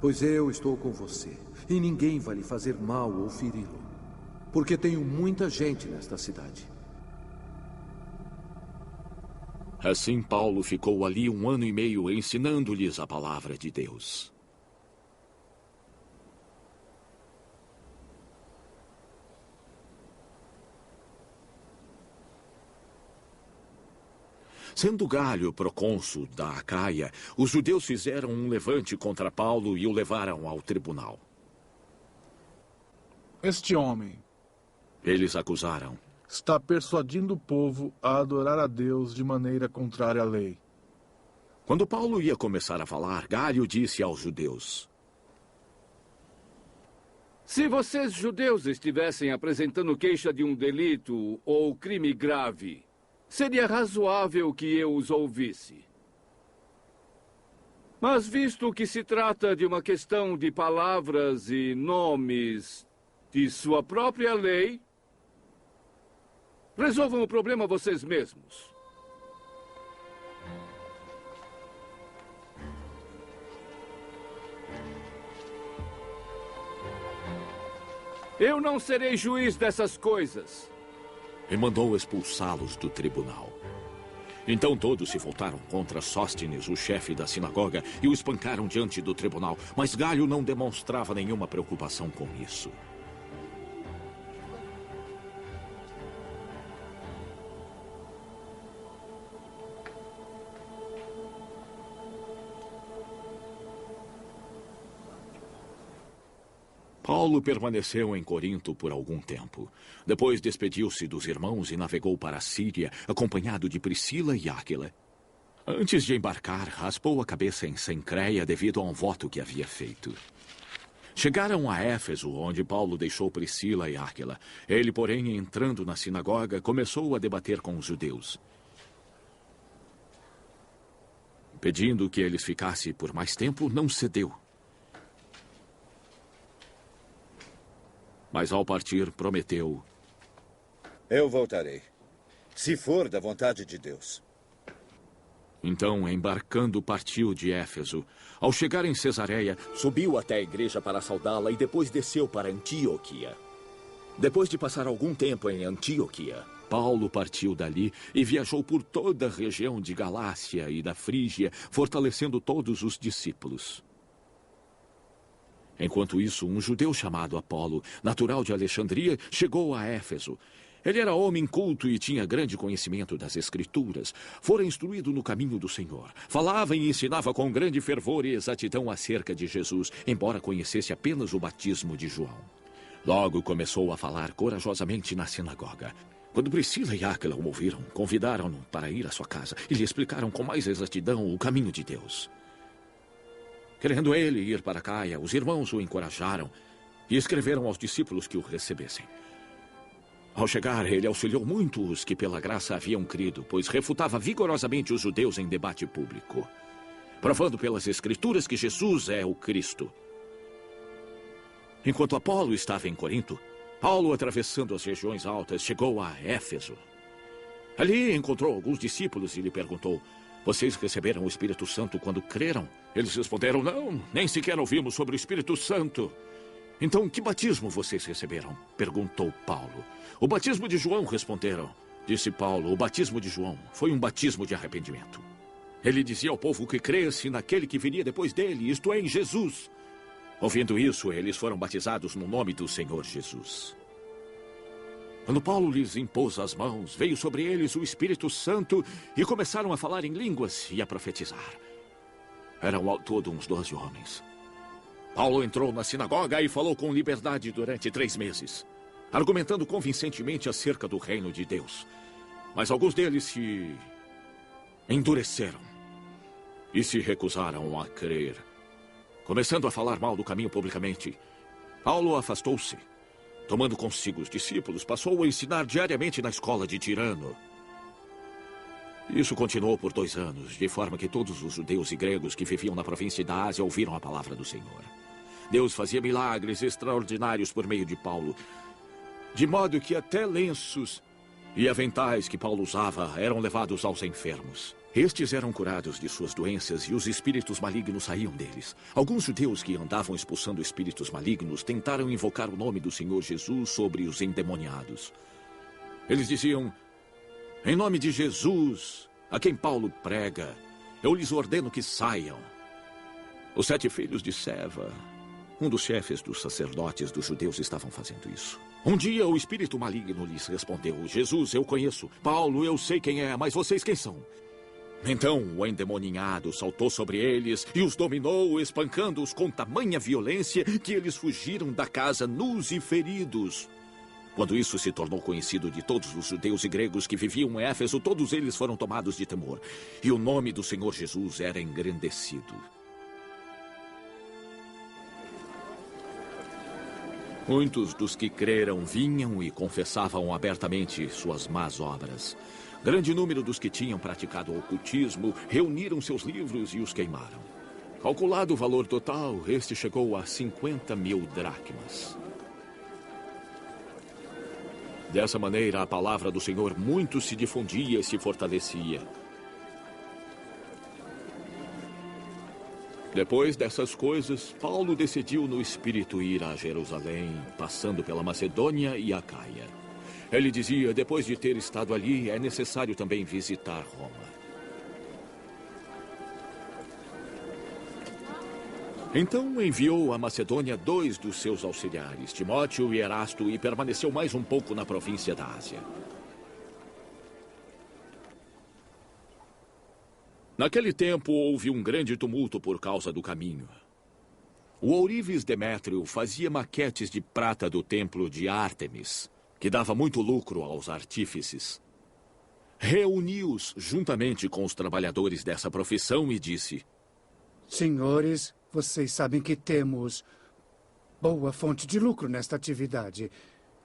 Pois eu estou com você, e ninguém vai lhe fazer mal ou feri-lo. porque tenho muita gente nesta cidade. Assim, Paulo ficou ali 1 ano e meio ensinando-lhes a palavra de Deus. Sendo Galho procônsul da Acaia, os judeus fizeram um levante contra Paulo e o levaram ao tribunal. Este homem Eles acusaram: está persuadindo o povo a adorar a Deus de maneira contrária à lei. Quando Paulo ia começar a falar, Galho disse aos judeus: se vocês, judeus, estivessem apresentando queixa de um delito ou crime grave, seria razoável que eu os ouvisse. Mas visto que se trata de uma questão de palavras e nomes de sua própria lei, resolvam o problema vocês mesmos. Eu não serei juiz dessas coisas. E mandou expulsá-los do tribunal. Então todos se voltaram contra Sóstenes, o chefe da sinagoga, e o espancaram diante do tribunal. Mas Galho não demonstrava nenhuma preocupação com isso. Paulo permaneceu em Corinto por algum tempo. Depois despediu-se dos irmãos e navegou para a Síria, acompanhado de Priscila e Áquila. Antes de embarcar, raspou a cabeça em Cencreia devido a um voto que havia feito. Chegaram a Éfeso, onde Paulo deixou Priscila e Áquila. Ele, porém, entrando na sinagoga, começou a debater com os judeus. Pedindo que eles ficassem por mais tempo, não cedeu. Mas ao partir, prometeu: eu voltarei, se for da vontade de Deus. Então, embarcando, partiu de Éfeso. Ao chegar em Cesareia, subiu até a igreja para saudá-la e depois desceu para Antioquia. Depois de passar algum tempo em Antioquia, Paulo partiu dali e viajou por toda a região de Galácia e da Frígia, fortalecendo todos os discípulos. Enquanto isso, um judeu chamado Apolo, natural de Alexandria, chegou a Éfeso. Ele era homem culto e tinha grande conhecimento das Escrituras. Fora instruído no caminho do Senhor. Falava e ensinava com grande fervor e exatidão acerca de Jesus, embora conhecesse apenas o batismo de João. Logo começou a falar corajosamente na sinagoga. Quando Priscila e Áquila o ouviram, convidaram-no para ir à sua casa e lhe explicaram com mais exatidão o caminho de Deus. Querendo ele ir para Caia, os irmãos o encorajaram e escreveram aos discípulos que o recebessem. Ao chegar, ele auxiliou muito os que pela graça haviam crido, pois refutava vigorosamente os judeus em debate público, provando pelas Escrituras que Jesus é o Cristo. Enquanto Apolo estava em Corinto, Paulo, atravessando as regiões altas, chegou a Éfeso. Ali encontrou alguns discípulos e lhe perguntou: vocês receberam o Espírito Santo quando creram? Eles responderam: não, nem sequer ouvimos sobre o Espírito Santo. Então, que batismo vocês receberam? Perguntou Paulo. O batismo de João, responderam. Disse Paulo: o batismo de João foi um batismo de arrependimento. Ele dizia ao povo que cresce naquele que viria depois dele, isto é, em Jesus. Ouvindo isso, eles foram batizados no nome do Senhor Jesus. Quando Paulo lhes impôs as mãos, veio sobre eles o Espírito Santo e começaram a falar em línguas e a profetizar. Eram ao todo uns 12 homens. Paulo entrou na sinagoga e falou com liberdade durante 3 meses, argumentando convincentemente acerca do reino de Deus. Mas alguns deles se endureceram e se recusaram a crer. Começando a falar mal do caminho publicamente, Paulo afastou-se. Tomando consigo os discípulos, passou a ensinar diariamente na escola de Tirano. Isso continuou por 2 anos, de forma que todos os judeus e gregos que viviam na província da Ásia ouviram a palavra do Senhor. Deus fazia milagres extraordinários por meio de Paulo, de modo que até lenços e aventais que Paulo usava eram levados aos enfermos. Estes eram curados de suas doenças e os espíritos malignos saíam deles. Alguns judeus que andavam expulsando espíritos malignos tentaram invocar o nome do Senhor Jesus sobre os endemoniados. Eles diziam: em nome de Jesus, a quem Paulo prega, eu lhes ordeno que saiam. Os 7 filhos de Seva, um dos chefes dos sacerdotes dos judeus, estavam fazendo isso. Um dia o espírito maligno lhes respondeu: Jesus, eu conheço. Paulo, eu sei quem é, mas vocês quem são? Então o endemoninhado saltou sobre eles e os dominou, espancando-os com tamanha violência que eles fugiram da casa nus e feridos. Quando isso se tornou conhecido de todos os judeus e gregos que viviam em Éfeso, todos eles foram tomados de temor. E o nome do Senhor Jesus era engrandecido. Muitos dos que creram vinham e confessavam abertamente suas más obras. Grande número dos que tinham praticado o ocultismo reuniram seus livros e os queimaram. Calculado o valor total, este chegou a 50.000 dracmas. Dessa maneira, a palavra do Senhor muito se difundia e se fortalecia. Depois dessas coisas, Paulo decidiu no espírito ir a Jerusalém, passando pela Macedônia e Acaia. Ele dizia: depois de ter estado ali, é necessário também visitar Roma. Então enviou à Macedônia 2 dos seus auxiliares, Timóteo e Erasto, e permaneceu mais um pouco na província da Ásia. Naquele tempo houve um grande tumulto por causa do caminho. O ourives Demétrio fazia maquetes de prata do templo de Ártemis, que dava muito lucro aos artífices. Reuniu-os juntamente com os trabalhadores dessa profissão e disse: senhores, vocês sabem que temos boa fonte de lucro nesta atividade.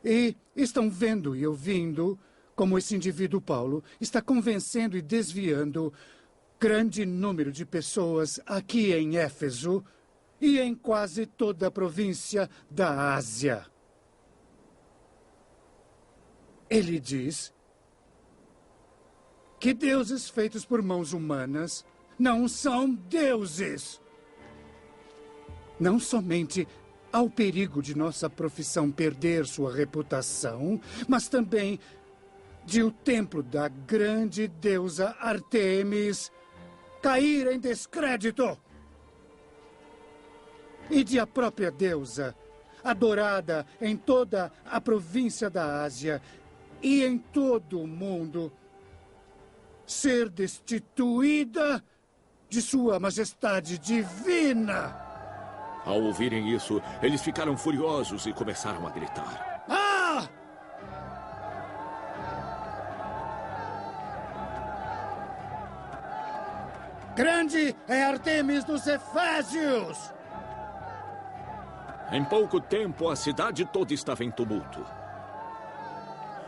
E estão vendo e ouvindo como esse indivíduo Paulo está convencendo e desviando grande número de pessoas aqui em Éfeso e em quase toda a província da Ásia. Ele diz que deuses feitos por mãos humanas não são deuses. Não somente há o perigo de nossa profissão perder sua reputação, mas também de o templo da grande deusa Ártemis cair em descrédito. E de a própria deusa, adorada em toda a província da Ásia e em todo o mundo, ser destituída de sua majestade divina. Ao ouvirem isso, eles ficaram furiosos e começaram a gritar: ah! Grande é Ártemis dos Efésios! Em pouco tempo, a cidade toda estava em tumulto.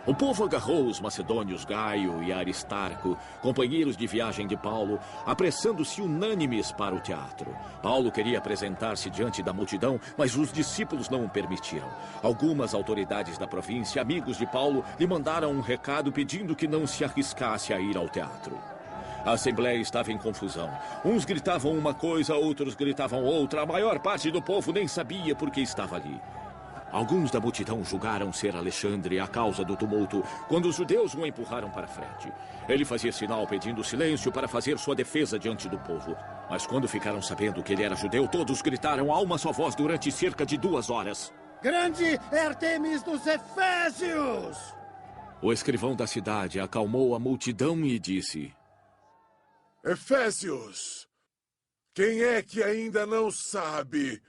O povo agarrou os macedônios Gaio e Aristarco, companheiros de viagem de Paulo, apressando-se unânimes para o teatro. Paulo queria apresentar-se diante da multidão, mas os discípulos não o permitiram. Algumas autoridades da província, amigos de Paulo, lhe mandaram um recado pedindo que não se arriscasse a ir ao teatro. A assembleia estava em confusão. Uns gritavam uma coisa, outros gritavam outra. A maior parte do povo nem sabia por que estava ali. Alguns da multidão julgaram ser Alexandre a causa do tumulto, quando os judeus o empurraram para a frente. Ele fazia sinal pedindo silêncio para fazer sua defesa diante do povo. Mas quando ficaram sabendo que ele era judeu, todos gritaram a uma só voz durante cerca de 2 horas: Grande é Ártemis dos Efésios! O escrivão da cidade acalmou a multidão e disse: Efésios, quem é que ainda não sabe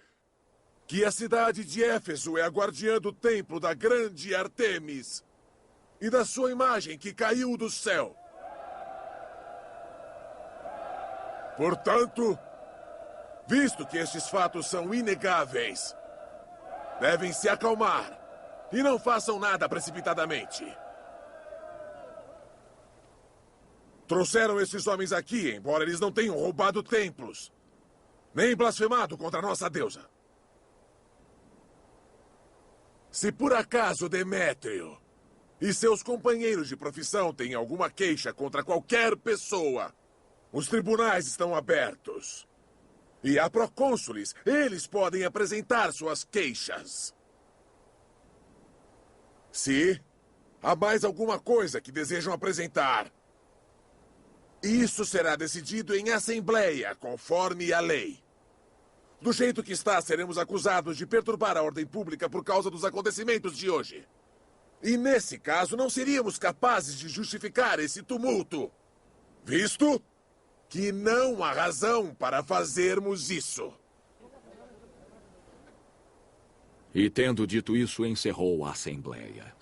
que a cidade de Éfeso é a guardiã do templo da grande Ártemis e da sua imagem que caiu do céu? Portanto, visto que estes fatos são inegáveis, devem se acalmar e não façam nada precipitadamente. Trouxeram esses homens aqui, embora eles não tenham roubado templos, nem blasfemado contra a nossa deusa. Se por acaso Demétrio e seus companheiros de profissão têm alguma queixa contra qualquer pessoa, Os tribunais estão abertos. E há procônsules. Eles podem apresentar suas queixas. Se há mais alguma coisa que desejam apresentar, isso será decidido em assembleia, conforme a lei. Do jeito que está, seremos acusados de perturbar a ordem pública por causa dos acontecimentos de hoje. E nesse caso, não seríamos capazes de justificar esse tumulto, visto que não há razão para fazermos isso. E tendo dito isso, encerrou a assembleia.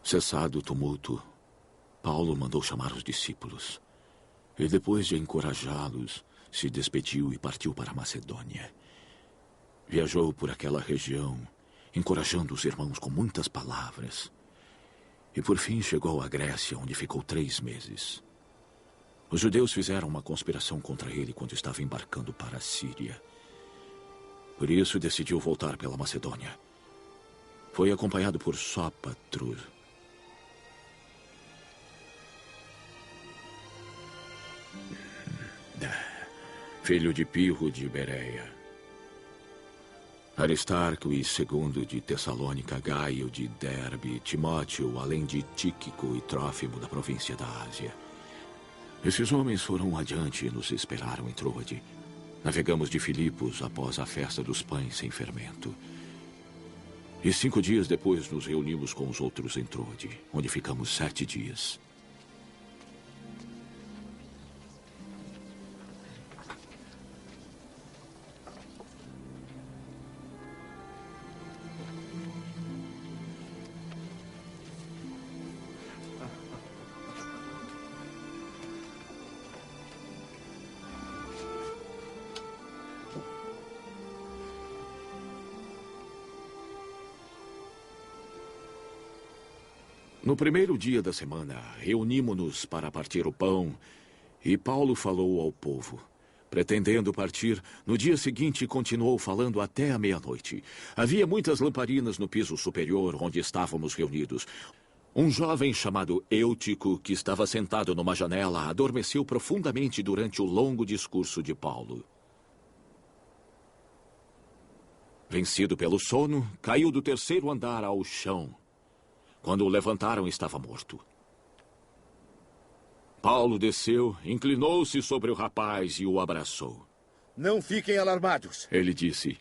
Cessado o tumulto, Paulo mandou chamar os discípulos. E depois de encorajá-los, se despediu e partiu para a Macedônia. Viajou por aquela região, encorajando os irmãos com muitas palavras. E por fim chegou à Grécia, onde ficou 3 meses. Os judeus fizeram uma conspiração contra ele quando estava embarcando para a Síria. Por isso decidiu voltar pela Macedônia. Foi acompanhado por Sópater, filho de Pirro de Bereia, Aristarco e segundo de Tessalônica, Gaio de Derbe, Timóteo, além de Tíquico e Trófimo da província da Ásia. Esses homens foram adiante e nos esperaram em Troade. Navegamos de Filipos após a festa dos pães sem fermento. E 5 dias depois nos reunimos com os outros em Troade, onde ficamos 7 dias. No primeiro dia da semana, reunimos-nos para partir o pão, e Paulo falou ao povo. Pretendendo partir, no dia seguinte continuou falando até a meia-noite. Havia muitas lamparinas no piso superior, onde estávamos reunidos. Um jovem chamado Eutico, que estava sentado numa janela, adormeceu profundamente durante o longo discurso de Paulo. Vencido pelo sono, caiu do 3º andar ao chão. Quando o levantaram, estava morto. Paulo desceu, inclinou-se sobre o rapaz e o abraçou. Não fiquem alarmados. Ele disse: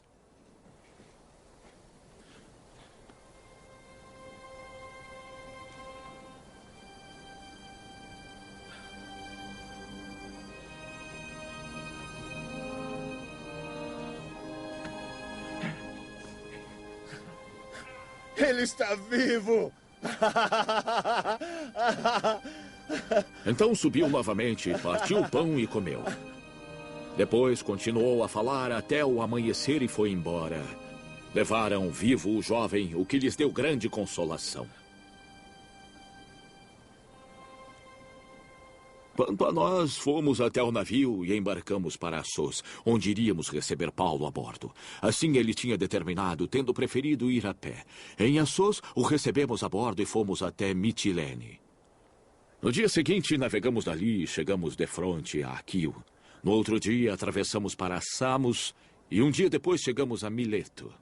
Ele está vivo! Então subiu novamente, partiu o pão e comeu. Depois continuou a falar até o amanhecer e foi embora. Levaram vivo o jovem, o que lhes deu grande consolação. Quanto a nós, fomos até o navio e embarcamos para Assos, onde iríamos receber Paulo a bordo. Assim ele tinha determinado, tendo preferido ir a pé. Em Assos, o recebemos a bordo e fomos até Mitilene. No dia seguinte, navegamos dali e chegamos defronte a Aquio. No outro dia, atravessamos para Samos e um dia depois chegamos a Mileto.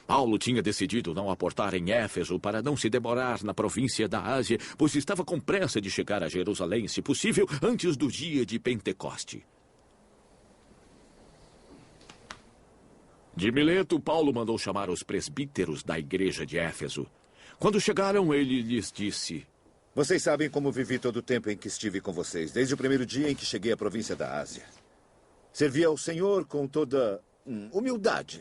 Paulo tinha decidido não aportar em Éfeso para não se demorar na província da Ásia, pois estava com pressa de chegar a Jerusalém, se possível, antes do dia de Pentecoste. De Mileto, Paulo mandou chamar os presbíteros da igreja de Éfeso. Quando chegaram, ele lhes disse: Vocês sabem como vivi todo o tempo em que estive com vocês, desde o primeiro dia em que cheguei à província da Ásia. Servi ao Senhor com toda humildade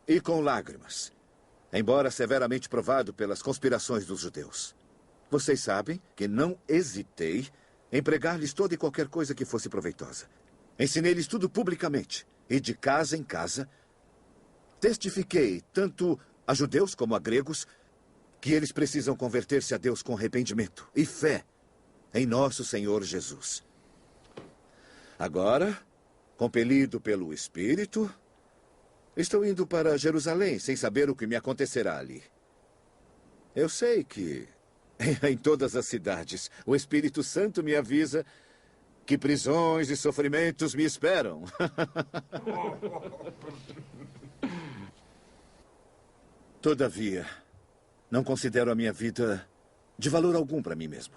e com lágrimas, embora severamente provado pelas conspirações dos judeus. Vocês sabem que não hesitei em pregar-lhes toda e qualquer coisa que fosse proveitosa. Ensinei-lhes tudo publicamente. E de casa em casa, testifiquei tanto a judeus como a gregos que eles precisam converter-se a Deus com arrependimento e fé em nosso Senhor Jesus. Agora, compelido pelo Espírito, estou indo para Jerusalém sem saber o que me acontecerá ali. Eu sei que em todas as cidades o Espírito Santo me avisa que prisões e sofrimentos me esperam. Todavia, não considero a minha vida de valor algum para mim mesmo.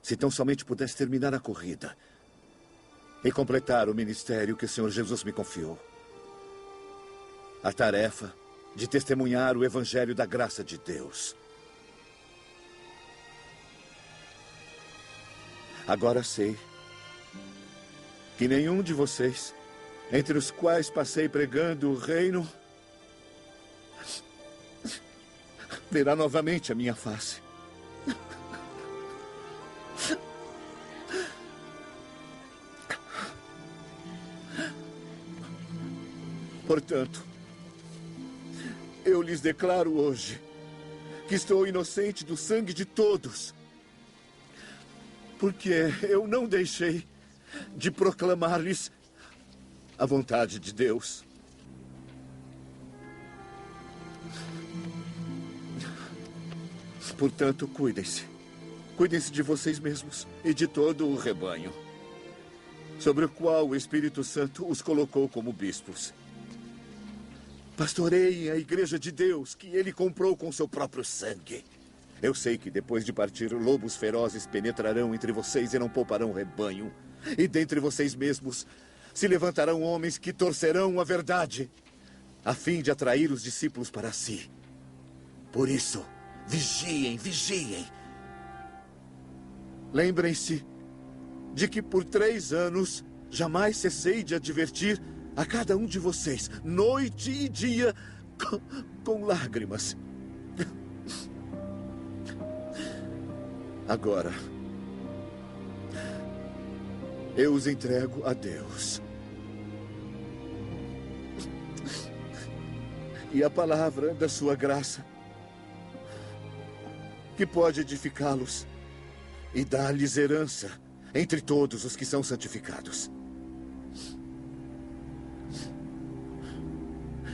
Se tão somente pudesse terminar a corrida e completar o ministério que o Senhor Jesus me confiou. A tarefa de testemunhar o evangelho da graça de Deus. Agora sei que nenhum de vocês, entre os quais passei pregando o reino, verá novamente a minha face. Portanto, eu lhes declaro hoje que estou inocente do sangue de todos, porque eu não deixei de proclamar-lhes a vontade de Deus. Portanto, cuidem-se. Cuidem-se de vocês mesmos e de todo o rebanho, sobre o qual o Espírito Santo os colocou como bispos. Pastoreiem a igreja de Deus, que ele comprou com seu próprio sangue. Eu sei que depois de partir, lobos ferozes penetrarão entre vocês e não pouparão o rebanho. E dentre vocês mesmos se levantarão homens que torcerão a verdade, a fim de atrair os discípulos para si. Por isso, vigiem, vigiem. Lembrem-se de que por 3 anos jamais cessei de advertir a cada um de vocês, noite e dia, com lágrimas. Agora, eu os entrego a Deus. E a palavra da sua graça, que pode edificá-los e dar-lhes herança entre todos os que são santificados.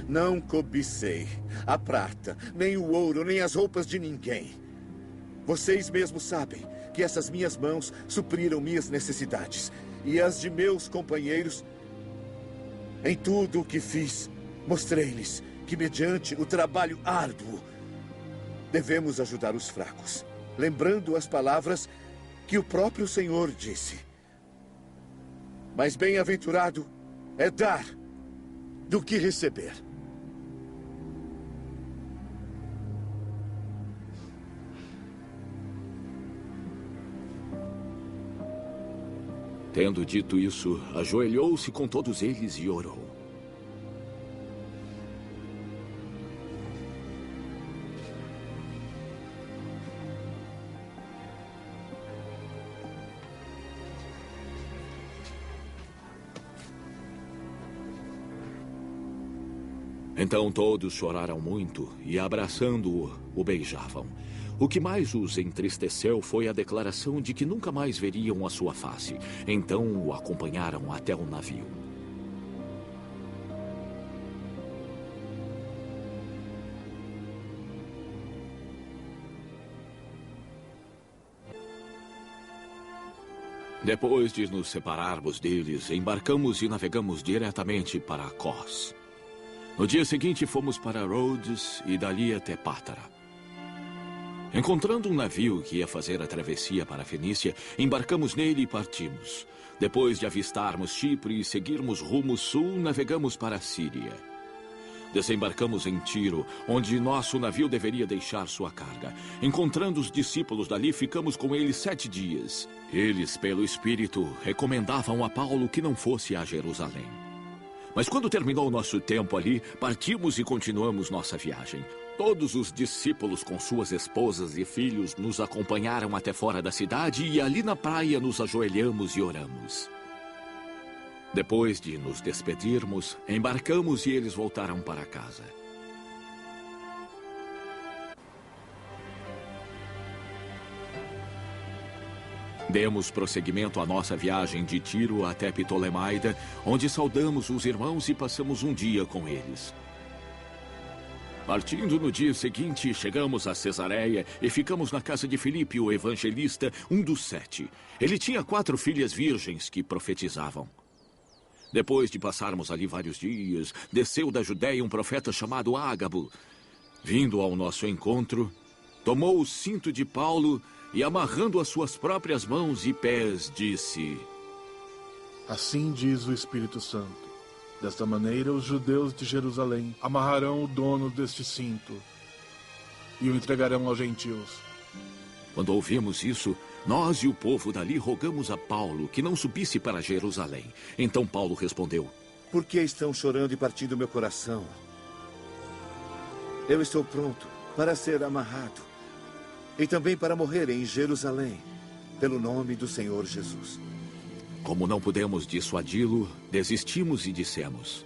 Não cobicei a prata, nem o ouro, nem as roupas de ninguém. Vocês mesmos sabem que essas minhas mãos supriram minhas necessidades e as de meus companheiros. Em tudo o que fiz, mostrei-lhes que, mediante o trabalho árduo, devemos ajudar os fracos, lembrando as palavras que o próprio Senhor disse. Mas bem-aventurado é dar do que receber. Tendo dito isso, ajoelhou-se com todos eles e orou. Então todos choraram muito e, abraçando-o, o beijavam. O que mais os entristeceu foi a declaração de que nunca mais veriam a sua face. Então o acompanharam até o navio. Depois de nos separarmos deles, embarcamos e navegamos diretamente para Cós. No dia seguinte, fomos para Rhodes e dali até Pátara. Encontrando um navio que ia fazer a travessia para a Fenícia, embarcamos nele e partimos. Depois de avistarmos Chipre e seguirmos rumo sul, navegamos para a Síria. Desembarcamos em Tiro, onde nosso navio deveria deixar sua carga. Encontrando os discípulos dali, ficamos com eles 7 dias. Eles, pelo Espírito, recomendavam a Paulo que não fosse a Jerusalém. Mas quando terminou o nosso tempo ali, partimos e continuamos nossa viagem. Todos os discípulos com suas esposas e filhos nos acompanharam até fora da cidade e ali na praia nos ajoelhamos e oramos. Depois de nos despedirmos, embarcamos e eles voltaram para casa. Demos prosseguimento à nossa viagem de Tiro até Ptolemaida, onde saudamos os irmãos e passamos um dia com eles. Partindo no dia seguinte, chegamos a Cesareia e ficamos na casa de Filipe, o evangelista, um dos 7. Ele tinha 4 filhas virgens que profetizavam. Depois de passarmos ali vários dias, desceu da Judéia um profeta chamado Ágabo. Vindo ao nosso encontro, tomou o cinto de Paulo e, amarrando as suas próprias mãos e pés, disse: Assim diz o Espírito Santo. Desta maneira, os judeus de Jerusalém amarrarão o dono deste cinto e o entregarão aos gentios. Quando ouvimos isso, nós e o povo dali rogamos a Paulo que não subisse para Jerusalém. Então Paulo respondeu: Por que estão chorando e partindo meu coração? Eu estou pronto para ser amarrado e também para morrer em Jerusalém, pelo nome do Senhor Jesus. Como não pudemos dissuadi-lo, desistimos e dissemos: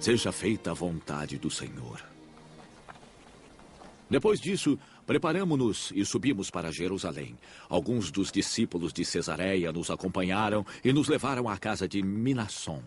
Seja feita a vontade do Senhor. Depois disso, preparamo-nos e subimos para Jerusalém. Alguns dos discípulos de Cesareia nos acompanharam e nos levaram à casa de Minasson,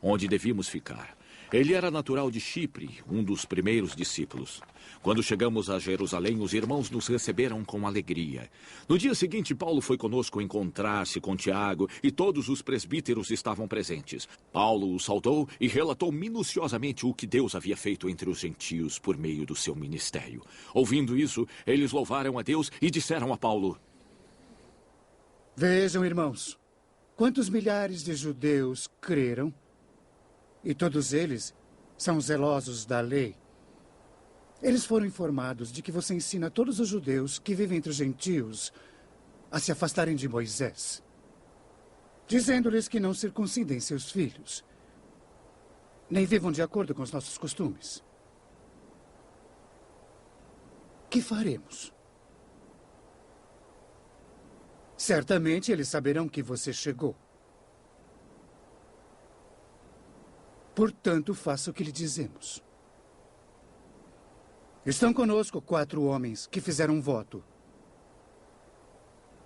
onde devíamos ficar. Ele era natural de Chipre, um dos primeiros discípulos. Quando chegamos a Jerusalém, os irmãos nos receberam com alegria. No dia seguinte, Paulo foi conosco encontrar-se com Tiago e todos os presbíteros estavam presentes. Paulo os saudou e relatou minuciosamente o que Deus havia feito entre os gentios por meio do seu ministério. Ouvindo isso, eles louvaram a Deus e disseram a Paulo: Vejam, irmãos, quantos milhares de judeus creram, e todos eles são zelosos da lei. Eles foram informados de que você ensina todos os judeus que vivem entre os gentios a se afastarem de Moisés, dizendo-lhes que não circuncidem seus filhos, nem vivam de acordo com os nossos costumes. Que faremos? Certamente eles saberão que você chegou. Portanto, faça o que lhe dizemos. Estão conosco 4 homens que fizeram um voto.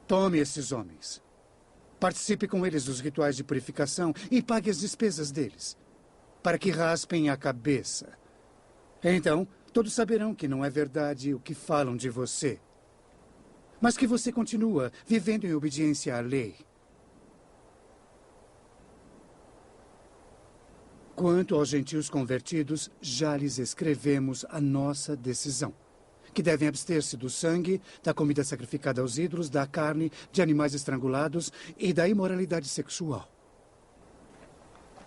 Tome esses homens. Participe com eles dos rituais de purificação e pague as despesas deles, para que raspem a cabeça. Então, todos saberão que não é verdade o que falam de você, mas que você continua vivendo em obediência à lei. Quanto aos gentios convertidos, já lhes escrevemos a nossa decisão, que devem abster-se do sangue, da comida sacrificada aos ídolos, da carne, de animais estrangulados e da imoralidade sexual.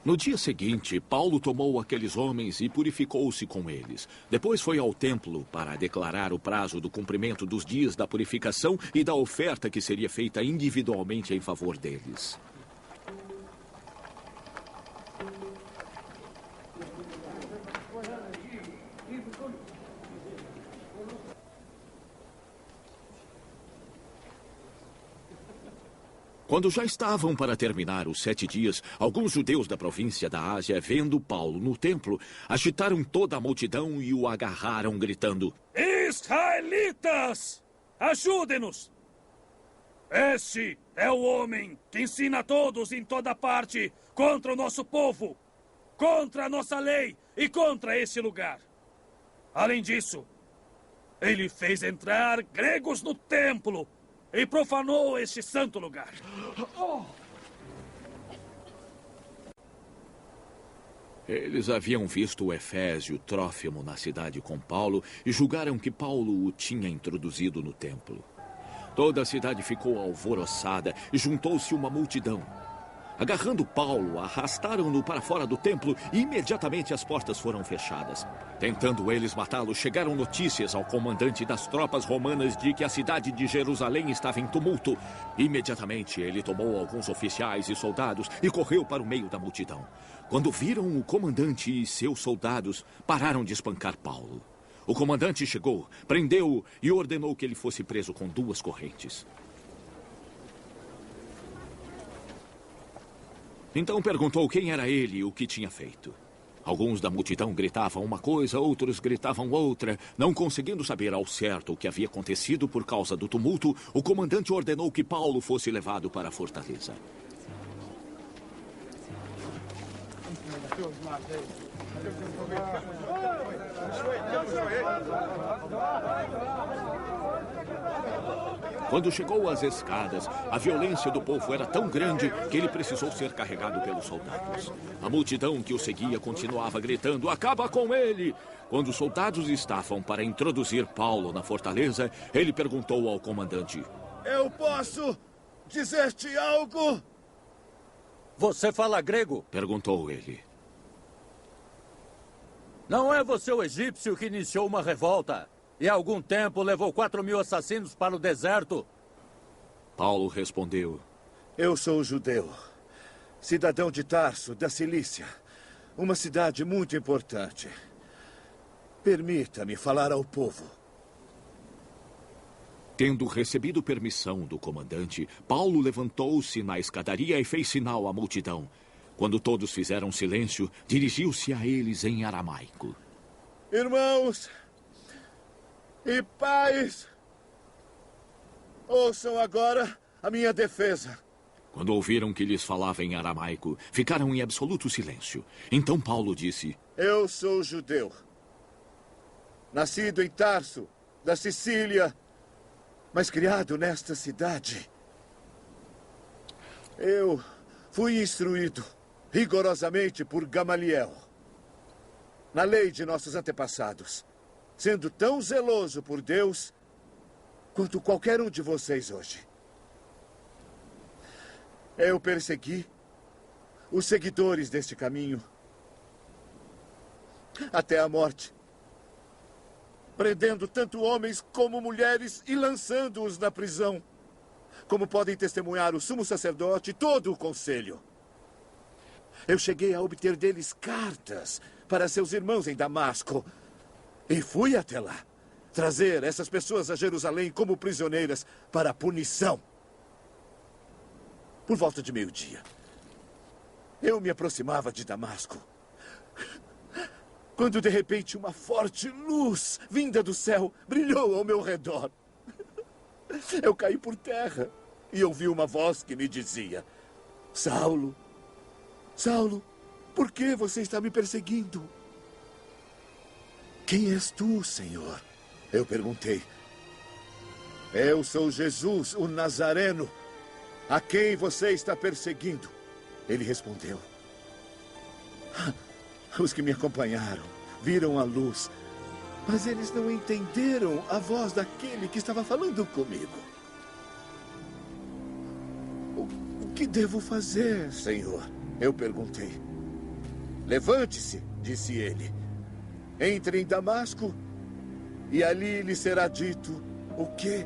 No dia seguinte, Paulo tomou aqueles homens e purificou-se com eles. Depois foi ao templo para declarar o prazo do cumprimento dos dias da purificação e da oferta que seria feita individualmente em favor deles. Quando já estavam para terminar os 7 dias, alguns judeus da província da Ásia, vendo Paulo no templo, agitaram toda a multidão e o agarraram, gritando: Israelitas, ajudem-nos! Este é o homem que ensina a todos em toda parte contra o nosso povo, contra a nossa lei e contra este lugar. Além disso, ele fez entrar gregos no templo e profanou este santo lugar. Eles haviam visto o Efésio Trófimo na cidade com Paulo e julgaram que Paulo o tinha introduzido no templo. Toda a cidade ficou alvoroçada e juntou-se uma multidão. Agarrando Paulo, arrastaram-no para fora do templo e imediatamente as portas foram fechadas. Tentando eles matá-lo, chegaram notícias ao comandante das tropas romanas de que a cidade de Jerusalém estava em tumulto. Imediatamente ele tomou alguns oficiais e soldados e correu para o meio da multidão. Quando viram o comandante e seus soldados, pararam de espancar Paulo. O comandante chegou, prendeu-o e ordenou que ele fosse preso com 2 correntes. Então perguntou quem era ele e o que tinha feito. Alguns da multidão gritavam uma coisa, outros gritavam outra. Não conseguindo saber ao certo o que havia acontecido por causa do tumulto, o comandante ordenou que Paulo fosse levado para a fortaleza. Quando chegou às escadas, a violência do povo era tão grande que ele precisou ser carregado pelos soldados. A multidão que o seguia continuava gritando: "Acaba com ele!" Quando os soldados estavam para introduzir Paulo na fortaleza, ele perguntou ao comandante: "Eu posso dizer-te algo?" "Você fala grego?" perguntou ele. "Não é você o egípcio que iniciou uma revolta e há algum tempo levou 4.000 assassinos para o deserto?" Paulo respondeu: "Eu sou judeu, cidadão de Tarso, da Cilícia, uma cidade muito importante. Permita-me falar ao povo." Tendo recebido permissão do comandante, Paulo levantou-se na escadaria e fez sinal à multidão. Quando todos fizeram silêncio, dirigiu-se a eles em aramaico: "Irmãos e pais, ouçam agora a minha defesa." Quando ouviram que lhes falava em aramaico, ficaram em absoluto silêncio. Então Paulo disse: "Eu sou judeu, nascido em Tarso, da Sicília, mas criado nesta cidade. Eu fui instruído rigorosamente por Gamaliel na lei de nossos antepassados, sendo tão zeloso por Deus quanto qualquer um de vocês hoje. Eu persegui os seguidores deste caminho até a morte, prendendo tanto homens como mulheres e lançando-os na prisão, como podem testemunhar o sumo sacerdote e todo o conselho. Eu cheguei a obter deles cartas para seus irmãos em Damasco e fui até lá trazer essas pessoas a Jerusalém como prisioneiras para a punição. Por volta de 12:00, eu me aproximava de Damasco, quando de repente uma forte luz vinda do céu brilhou ao meu redor. Eu caí por terra e ouvi uma voz que me dizia: "Saulo, Saulo, por que você está me perseguindo?" "Quem és tu, Senhor?" eu perguntei. "Eu sou Jesus, o Nazareno, a quem você está perseguindo." Ele respondeu: "Os que me acompanharam viram a luz, mas eles não entenderam a voz daquele que estava falando comigo." O que devo fazer, Senhor?" eu perguntei. "Levante-se", disse ele. "Entre em Damasco e ali lhe será dito o que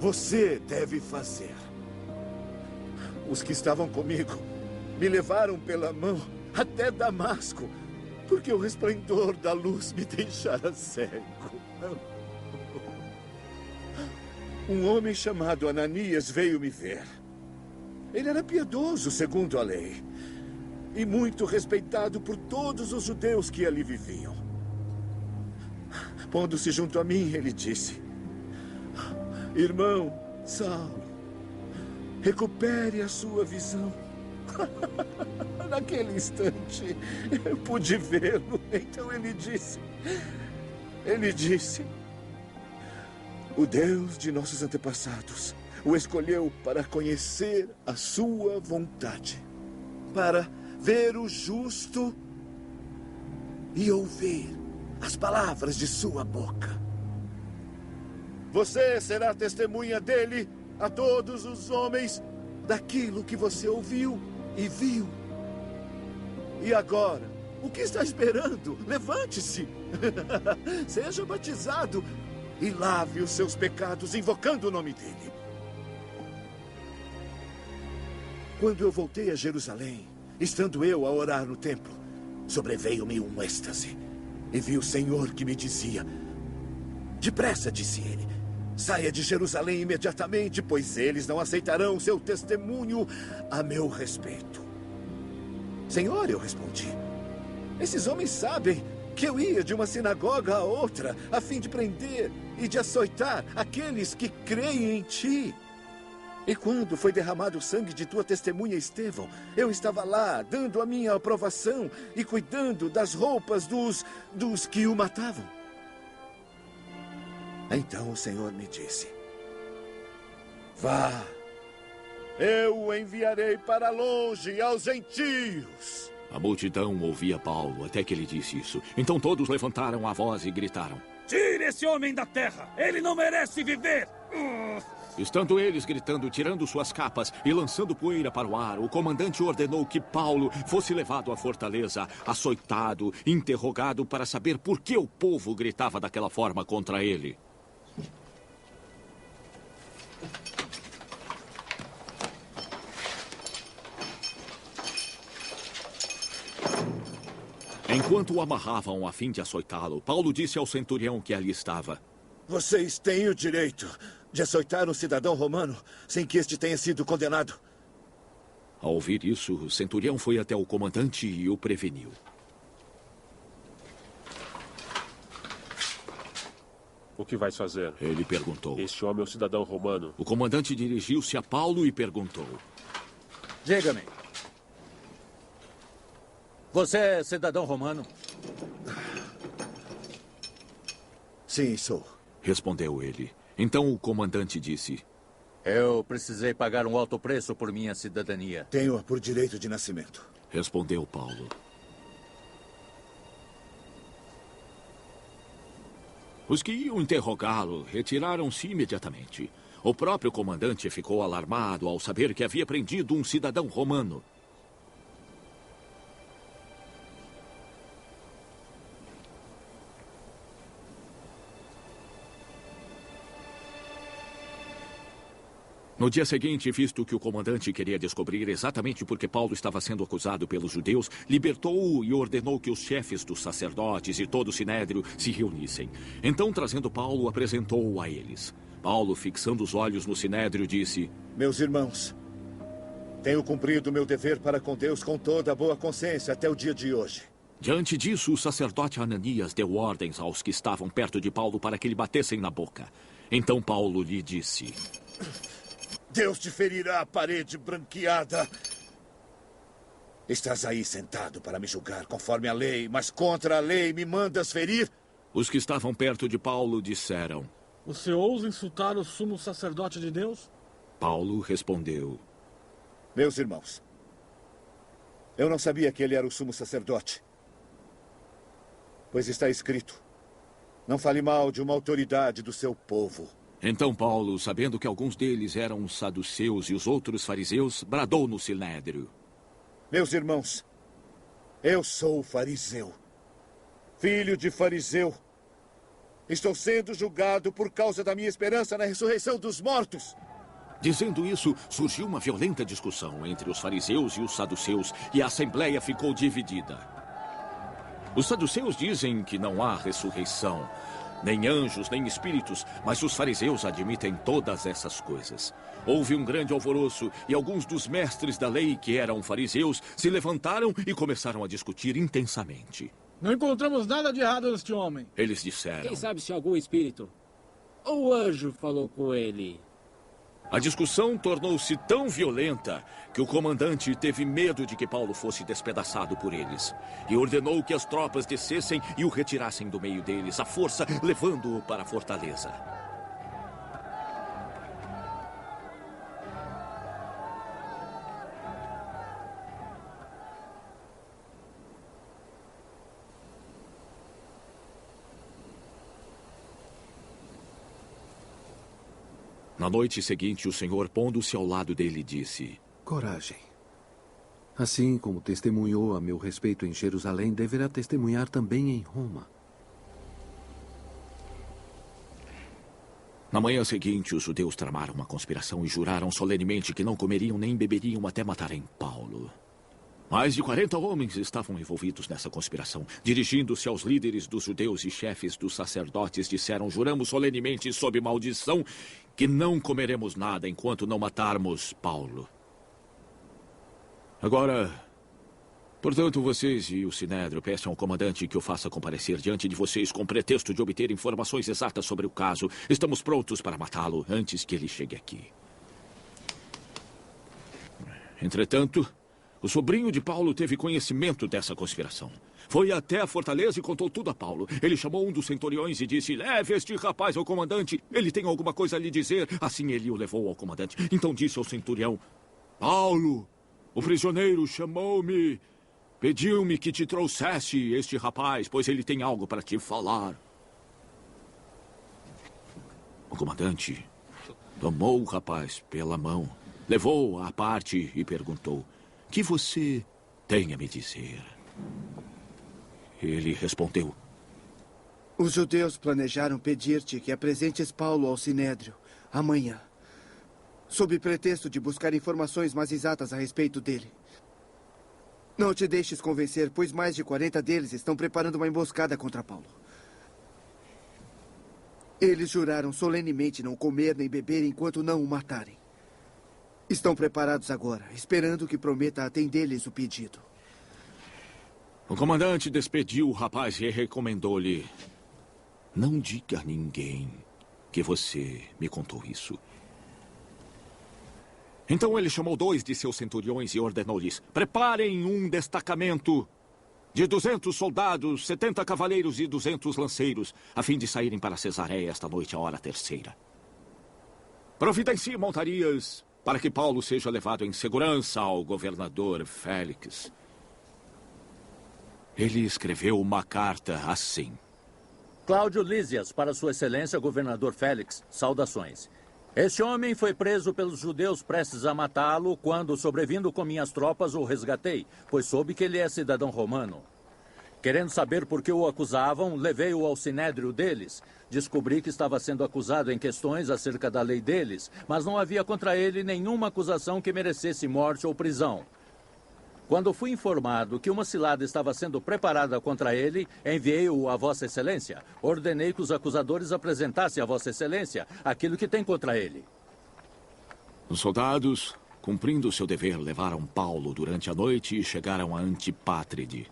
você deve fazer." Os que estavam comigo me levaram pela mão até Damasco, porque o resplendor da luz me deixara cego. Um homem chamado Ananias veio me ver. Ele era piedoso, segundo a lei, e muito respeitado por todos os judeus que ali viviam. Pondo-se junto a mim, ele disse: "Irmão Saulo, recupere a sua visão." Naquele instante, eu pude vê-lo. Então ele disse: "O Deus de nossos antepassados o escolheu para conhecer a sua vontade, para ver o justo e ouvir as palavras de sua boca. Você será testemunha dele a todos os homens daquilo que você ouviu e viu. E agora, o que está esperando? Levante-se, seja batizado e lave os seus pecados invocando o nome dele. Quando eu voltei a Jerusalém, estando eu a orar no templo, sobreveio-me um êxtase e vi o Senhor que me dizia: depressa, disse ele, saia de Jerusalém imediatamente, pois eles não aceitarão o seu testemunho a meu respeito. Senhor, eu respondi, esses homens sabem que eu ia de uma sinagoga a outra, a fim de prender e de açoitar aqueles que creem em ti. E quando foi derramado o sangue de tua testemunha Estevão, eu estava lá, dando a minha aprovação e cuidando das roupas dos que o matavam. Então o Senhor me disse: vá, eu o enviarei para longe aos gentios. A multidão ouvia Paulo até que ele disse isso. Então todos levantaram a voz e gritaram: tire esse homem da terra! Ele não merece viver! Estando eles gritando, tirando suas capas e lançando poeira para o ar, o comandante ordenou que Paulo fosse levado à fortaleza, açoitado, interrogado para saber por que o povo gritava daquela forma contra ele. Enquanto o amarravam a fim de açoitá-lo, Paulo disse ao centurião que ali estava: vocês têm o direito de açoitar um cidadão romano sem que este tenha sido condenado. Ao ouvir isso, o centurião foi até o comandante e o preveniu. O que vais fazer? Ele perguntou. Este homem é um cidadão romano. O comandante dirigiu-se a Paulo e perguntou: diga-me, você é cidadão romano? Sim, sou. Respondeu ele. Então o comandante disse: eu precisei pagar um alto preço por minha cidadania. Tenho-a por direito de nascimento. Respondeu Paulo. Os que iam interrogá-lo retiraram-se imediatamente. O próprio comandante ficou alarmado ao saber que havia prendido um cidadão romano. No dia seguinte, visto que o comandante queria descobrir exatamente por que Paulo estava sendo acusado pelos judeus, libertou-o e ordenou que os chefes dos sacerdotes e todo o sinédrio se reunissem. Então, trazendo Paulo, apresentou-o a eles. Paulo, fixando os olhos no sinédrio, disse: meus irmãos, tenho cumprido o meu dever para com Deus com toda a boa consciência até o dia de hoje. Diante disso, o sacerdote Ananias deu ordens aos que estavam perto de Paulo para que lhe batessem na boca. Então Paulo lhe disse: Deus te ferirá a parede branqueada. Estás aí sentado para me julgar conforme a lei, mas contra a lei me mandas ferir? Os que estavam perto de Paulo disseram: você ousa insultar o sumo sacerdote de Deus? Paulo respondeu: meus irmãos, eu não sabia que ele era o sumo sacerdote. Pois está escrito: não fale mal de uma autoridade do seu povo. Então Paulo, sabendo que alguns deles eram os saduceus e os outros fariseus, bradou no sinédrio: meus irmãos, eu sou fariseu, filho de fariseu. Estou sendo julgado por causa da minha esperança na ressurreição dos mortos. Dizendo isso, surgiu uma violenta discussão entre os fariseus e os saduceus, e a assembleia ficou dividida. Os saduceus dizem que não há ressurreição, nem anjos, nem espíritos, mas os fariseus admitem todas essas coisas. Houve um grande alvoroço e alguns dos mestres da lei, que eram fariseus, se levantaram e começaram a discutir intensamente. Não encontramos nada de errado neste homem. Eles disseram: quem sabe se algum espírito ou anjo falou com ele? A discussão tornou-se tão violenta que o comandante teve medo de que Paulo fosse despedaçado por eles e ordenou que as tropas descessem e o retirassem do meio deles, à força, levando-o para a fortaleza. Na noite seguinte, o Senhor, pondo-se ao lado dele, disse: Coragem. Assim como testemunhou a meu respeito em Jerusalém, deverá testemunhar também em Roma. Na manhã seguinte, os judeus tramaram uma conspiração e juraram solenemente que não comeriam nem beberiam até matarem Paulo. Mais de 40 homens estavam envolvidos nessa conspiração. Dirigindo-se aos líderes dos judeus e chefes dos sacerdotes, disseram: juramos solenemente sob maldição que não comeremos nada enquanto não matarmos Paulo. Agora, portanto, vocês e o Sinédrio peçam ao comandante que o faça comparecer diante de vocês com pretexto de obter informações exatas sobre o caso. Estamos prontos para matá-lo antes que ele chegue aqui. Entretanto, o sobrinho de Paulo teve conhecimento dessa conspiração. Foi até a fortaleza e contou tudo a Paulo. Ele chamou um dos centuriões e disse: leve este rapaz ao comandante. Ele tem alguma coisa a lhe dizer. Assim ele o levou ao comandante. Então disse ao centurião: Paulo, o prisioneiro chamou-me. Pediu-me que te trouxesse este rapaz, pois ele tem algo para te falar. O comandante tomou o rapaz pela mão, levou-o à parte e perguntou: que você tem a me dizer? Ele respondeu: os judeus planejaram pedir-te que apresentes Paulo ao Sinédrio amanhã, sob pretexto de buscar informações mais exatas a respeito dele. Não te deixes convencer, pois mais de 40 deles estão preparando uma emboscada contra Paulo. Eles juraram solenemente não comer nem beber enquanto não o matarem. Estão preparados agora, esperando que prometa atender-lhes o pedido. O comandante despediu o rapaz e recomendou-lhe: não diga a ninguém que você me contou isso. Então ele chamou 2 de seus centuriões e ordenou-lhes: preparem um destacamento de 200 soldados, 70 cavaleiros e 200 lanceiros, a fim de saírem para Cesareia esta noite à hora 3ª. Providencie montarias para que Paulo seja levado em segurança ao governador Félix. Ele escreveu uma carta assim: Cláudio Lísias, para Sua Excelência, governador Félix, saudações. Este homem foi preso pelos judeus prestes a matá-lo quando, sobrevindo com minhas tropas, o resgatei, pois soube que ele é cidadão romano. Querendo saber por que o acusavam, levei-o ao sinédrio deles. Descobri que estava sendo acusado em questões acerca da lei deles, mas não havia contra ele nenhuma acusação que merecesse morte ou prisão. Quando fui informado que uma cilada estava sendo preparada contra ele, enviei-o a Vossa Excelência. Ordenei que os acusadores apresentassem a Vossa Excelência aquilo que tem contra ele. Os soldados, cumprindo seu dever, levaram Paulo durante a noite e chegaram a Antipátride.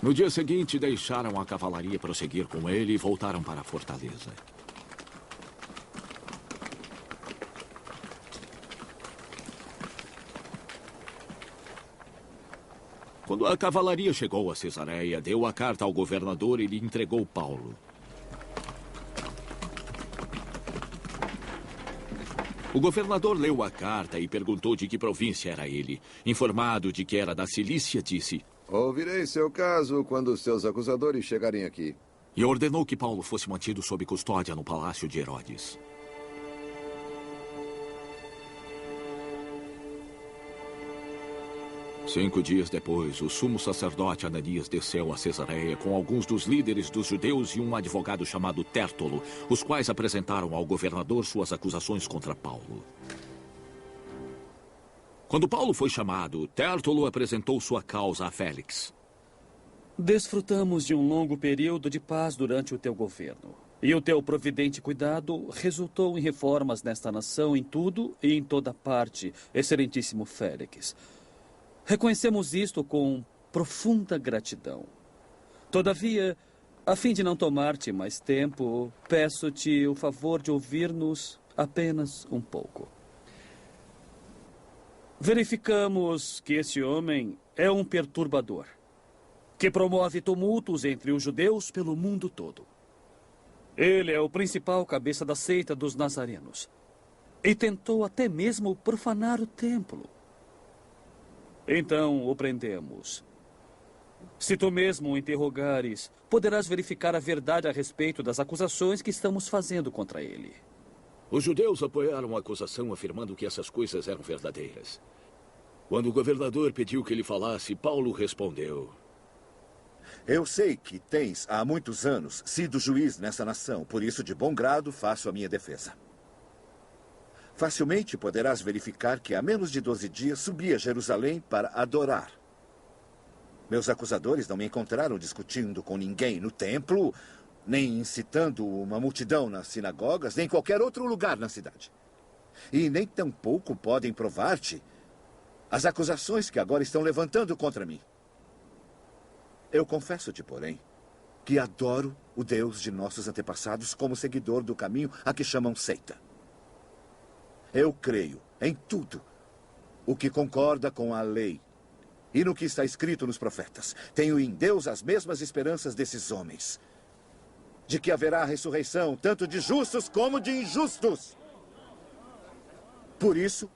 No dia seguinte, deixaram a cavalaria prosseguir com ele e voltaram para a fortaleza. Quando a cavalaria chegou a Cesareia, deu a carta ao governador e lhe entregou Paulo. O governador leu a carta e perguntou de que província era ele. Informado de que era da Cilícia, disse: ouvirei seu caso quando seus acusadores chegarem aqui. E ordenou que Paulo fosse mantido sob custódia no palácio de Herodes. Cinco dias depois, o sumo sacerdote Ananias desceu a Cesareia com alguns dos líderes dos judeus e um advogado chamado Tértulo, os quais apresentaram ao governador suas acusações contra Paulo. Quando Paulo foi chamado, Tértulo apresentou sua causa a Félix. Desfrutamos de um longo período de paz durante o teu governo. E o teu providente cuidado resultou em reformas nesta nação em tudo e em toda parte, excelentíssimo Félix. Reconhecemos isto com profunda gratidão. Todavia, a fim de não tomar-te mais tempo, peço-te o favor de ouvir-nos apenas um pouco. Verificamos que esse homem é um perturbador, que promove tumultos entre os judeus pelo mundo todo. Ele é o principal cabeça da seita dos nazarenos e tentou até mesmo profanar o templo. Então o prendemos. Se tu mesmo o interrogares, poderás verificar a verdade a respeito das acusações que estamos fazendo contra ele. Os judeus apoiaram a acusação afirmando que essas coisas eram verdadeiras. Quando o governador pediu que ele falasse, Paulo respondeu: Eu sei que tens, há muitos anos, sido juiz nessa nação, por isso, de bom grado, faço a minha defesa. Facilmente poderás verificar que há menos de 12 dias subi a Jerusalém para adorar. Meus acusadores não me encontraram discutindo com ninguém no templo, nem incitando uma multidão nas sinagogas, nem em qualquer outro lugar na cidade. E nem tampouco podem provar-te as acusações que agora estão levantando contra mim. Eu confesso-te, porém, que adoro o Deus de nossos antepassados como seguidor do caminho a que chamam seita. Eu creio em tudo o que concorda com a lei e no que está escrito nos profetas. Tenho em Deus as mesmas esperanças desses homens, de que haverá ressurreição tanto de justos como de injustos. Por isso,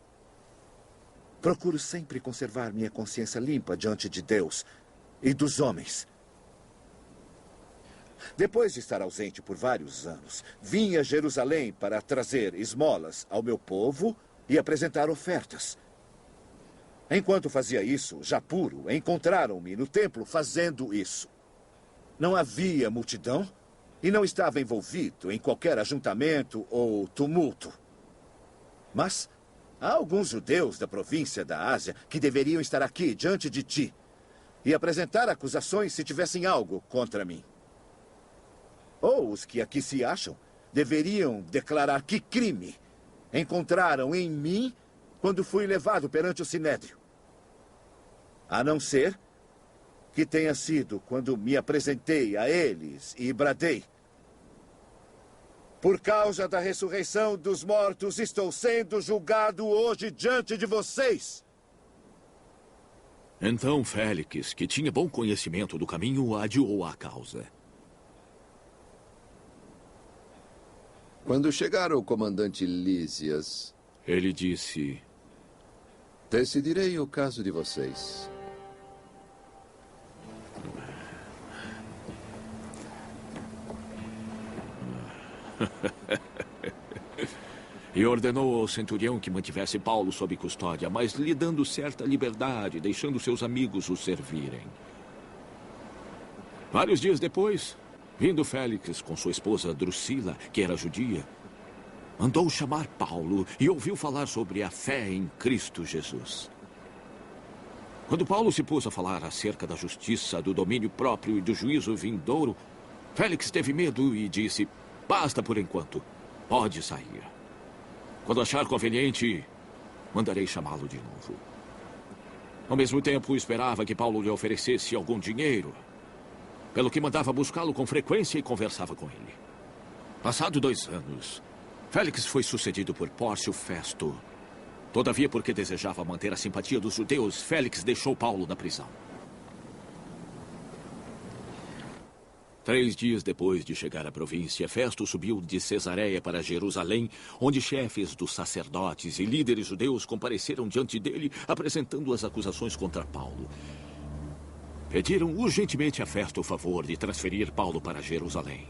procuro sempre conservar minha consciência limpa diante de Deus e dos homens. Depois de estar ausente por vários anos, vim a Jerusalém para trazer esmolas ao meu povo e apresentar ofertas. Enquanto fazia isso, já puro, encontraram-me no templo fazendo isso. Não havia multidão e não estava envolvido em qualquer ajuntamento ou tumulto. Mas há alguns judeus da província da Ásia que deveriam estar aqui diante de ti e apresentar acusações se tivessem algo contra mim. Ou os que aqui se acham deveriam declarar que crime encontraram em mim quando fui levado perante o Sinédrio. A não ser que tenha sido quando me apresentei a eles e bradei: por causa da ressurreição dos mortos, estou sendo julgado hoje diante de vocês. Então Félix, que tinha bom conhecimento do caminho, adiou a causa. Quando chegar o comandante Lísias, ele disse: decidirei o caso de vocês. E ordenou ao centurião que mantivesse Paulo sob custódia, mas lhe dando certa liberdade, deixando seus amigos o servirem. Vários dias depois, vindo Félix com sua esposa Drusila, que era judia, mandou chamar Paulo e ouviu falar sobre a fé em Cristo Jesus. Quando Paulo se pôs a falar acerca da justiça, do domínio próprio e do juízo vindouro, Félix teve medo e disse: basta por enquanto, pode sair. Quando achar conveniente, mandarei chamá-lo de novo. Ao mesmo tempo, esperava que Paulo lhe oferecesse algum dinheiro, pelo que mandava buscá-lo com frequência e conversava com ele. Passado 2 anos, Félix foi sucedido por Pórcio Festo. Todavia, porque desejava manter a simpatia dos judeus, Félix deixou Paulo na prisão. 3 dias depois de chegar à província, Festo subiu de Cesareia para Jerusalém, onde chefes dos sacerdotes e líderes judeus compareceram diante dele, apresentando as acusações contra Paulo. Pediram urgentemente a Festo o favor de transferir Paulo para Jerusalém.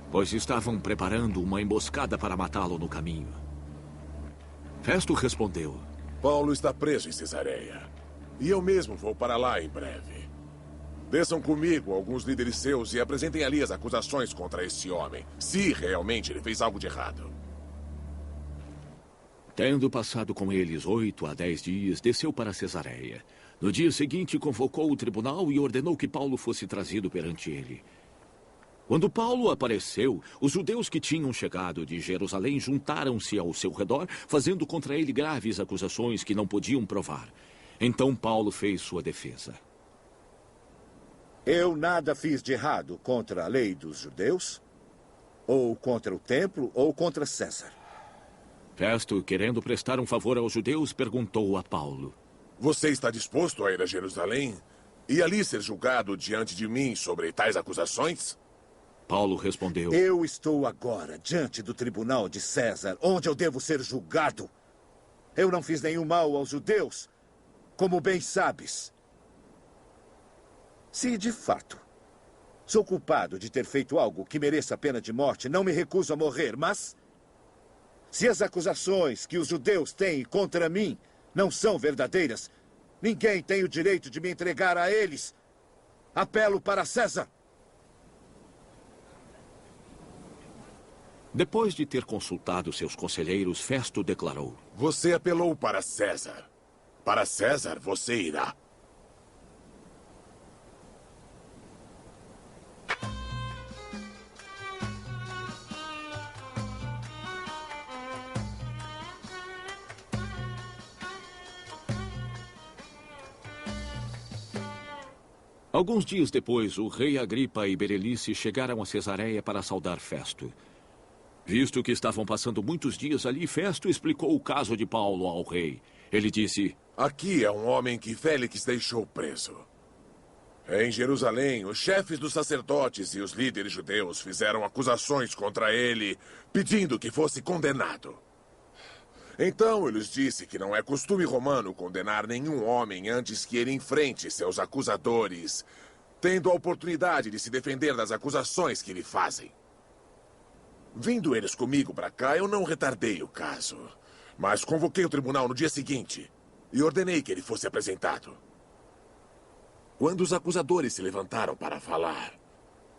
Pois estavam preparando uma emboscada para matá-lo no caminho. Festo respondeu: Paulo está preso em Cesareia, e eu mesmo vou para lá em breve. Desçam comigo alguns líderes seus e apresentem ali as acusações contra esse homem, se realmente ele fez algo de errado. Tendo passado com eles 8 a 10 dias, desceu para Cesareia. No dia seguinte, convocou o tribunal e ordenou que Paulo fosse trazido perante ele. Quando Paulo apareceu, os judeus que tinham chegado de Jerusalém juntaram-se ao seu redor, fazendo contra ele graves acusações que não podiam provar. Então Paulo fez sua defesa. Eu nada fiz de errado contra a lei dos judeus, ou contra o templo, ou contra César. Festo, querendo prestar um favor aos judeus, perguntou a Paulo: Você está disposto a ir a Jerusalém e ali ser julgado diante de mim sobre tais acusações? Paulo respondeu: eu estou agora diante do tribunal de César, onde eu devo ser julgado. Eu não fiz nenhum mal aos judeus, como bem sabes. Se, de fato, sou culpado de ter feito algo que mereça a pena de morte, não me recuso a morrer, mas... se as acusações que os judeus têm contra mim não são verdadeiras, ninguém tem o direito de me entregar a eles. Apelo para César. Depois de ter consultado seus conselheiros, Festo declarou: Você apelou para César. Para César você irá. Alguns dias depois, o rei Agripa e Berenice chegaram a Cesareia para saudar Festo. Visto que estavam passando muitos dias ali, Festo explicou o caso de Paulo ao rei. Ele disse: Aqui é um homem que Félix deixou preso. Em Jerusalém, os chefes dos sacerdotes e os líderes judeus fizeram acusações contra ele, pedindo que fosse condenado. Então eu lhes disse que não é costume romano condenar nenhum homem antes que ele enfrente seus acusadores, tendo a oportunidade de se defender das acusações que lhe fazem. Vindo eles comigo para cá, eu não retardei o caso, mas convoquei o tribunal no dia seguinte e ordenei que ele fosse apresentado. Quando os acusadores se levantaram para falar,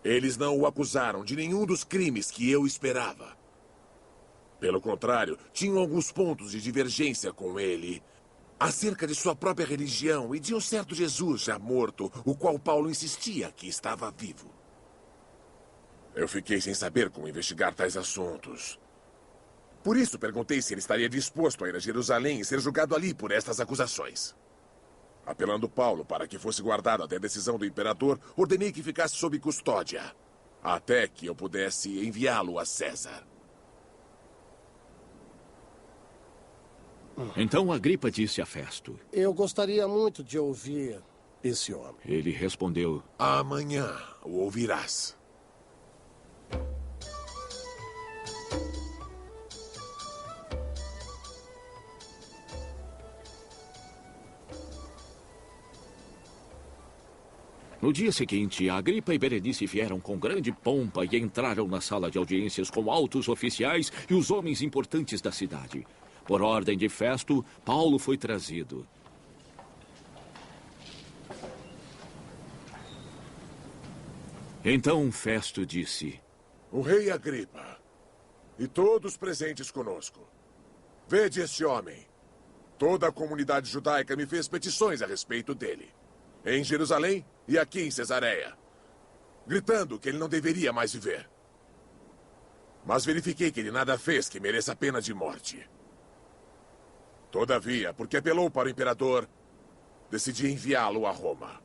eles não o acusaram de nenhum dos crimes que eu esperava. Pelo contrário, tinham alguns pontos de divergência com ele acerca de sua própria religião e de um certo Jesus já morto, o qual Paulo insistia que estava vivo. Eu fiquei sem saber como investigar tais assuntos. Por isso, perguntei se ele estaria disposto a ir a Jerusalém e ser julgado ali por estas acusações. Apelando Paulo para que fosse guardado até a decisão do imperador, ordenei que ficasse sob custódia, até que eu pudesse enviá-lo a César. Então Agripa disse a Festo: Eu gostaria muito de ouvir esse homem. Ele respondeu: Amanhã o ouvirás. No dia seguinte, Agripa e Berenice vieram com grande pompa e entraram na sala de audiências com altos oficiais e os homens importantes da cidade. Por ordem de Festo, Paulo foi trazido. Então Festo disse: O rei Agripa e todos presentes conosco, vede este homem. Toda a comunidade judaica me fez petições a respeito dele, em Jerusalém e aqui em Cesareia, gritando que ele não deveria mais viver. Mas verifiquei que ele nada fez que mereça a pena de morte. Todavia, porque apelou para o imperador, decidi enviá-lo a Roma.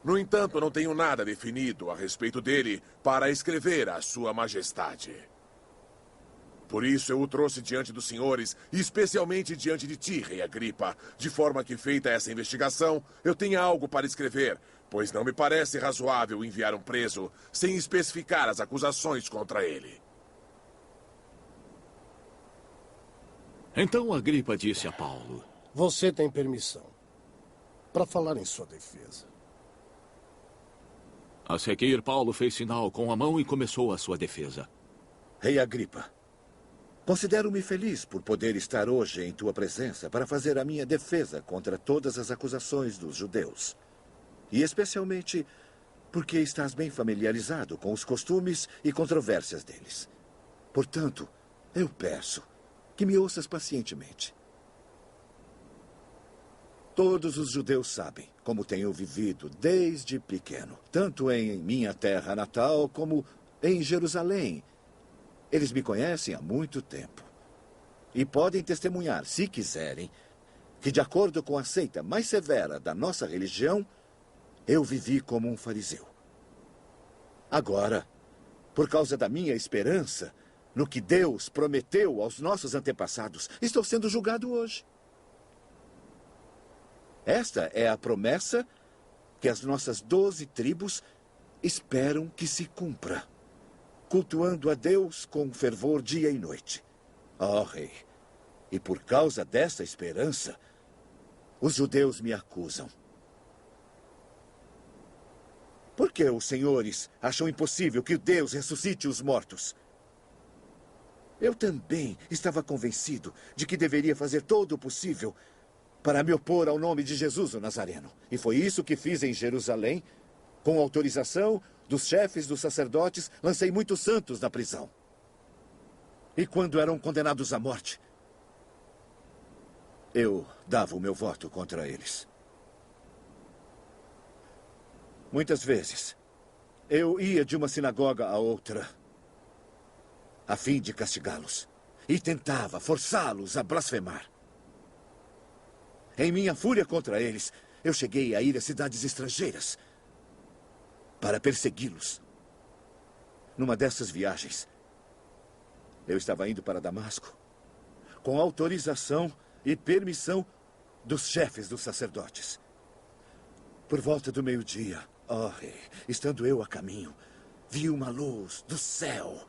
No entanto, não tenho nada definido a respeito dele para escrever a sua majestade. Por isso eu o trouxe diante dos senhores, e especialmente diante de ti, rei Agripa, de forma que, feita essa investigação, eu tenha algo para escrever, pois não me parece razoável enviar um preso sem especificar as acusações contra ele. Então Agripa disse a Paulo: Você tem permissão para falar em sua defesa. A seguir, Paulo fez sinal com a mão e começou a sua defesa. Rei Agripa, considero-me feliz por poder estar hoje em tua presença para fazer a minha defesa contra todas as acusações dos judeus. E especialmente porque estás bem familiarizado com os costumes e controvérsias deles. Portanto, eu peço que me ouças pacientemente. Todos os judeus sabem como tenho vivido desde pequeno, tanto em minha terra natal como em Jerusalém. Eles me conhecem há muito tempo e podem testemunhar, se quiserem, que de acordo com a seita mais severa da nossa religião, eu vivi como um fariseu. Agora, por causa da minha esperança no que Deus prometeu aos nossos antepassados, estou sendo julgado hoje. Esta é a promessa que as nossas 12 tribos esperam que se cumpra, cultuando a Deus com fervor dia e noite. Ó, rei, E por causa dessa esperança, os judeus me acusam. Por que os senhores acham impossível que Deus ressuscite os mortos? Eu também estava convencido de que deveria fazer todo o possível para me opor ao nome de Jesus o Nazareno. E foi isso que fiz em Jerusalém. Com autorização dos chefes dos sacerdotes, lancei muitos santos na prisão. E quando eram condenados à morte, eu dava o meu voto contra eles. Muitas vezes, eu ia de uma sinagoga a outra, a fim de castigá-los, e tentava forçá-los a blasfemar. Em minha fúria contra eles, eu cheguei a ir a cidades estrangeiras para persegui-los. Numa dessas viagens, eu estava indo para Damasco, com autorização e permissão dos chefes dos sacerdotes. Por volta do meio-dia, rei, estando eu a caminho, vi uma luz do céu,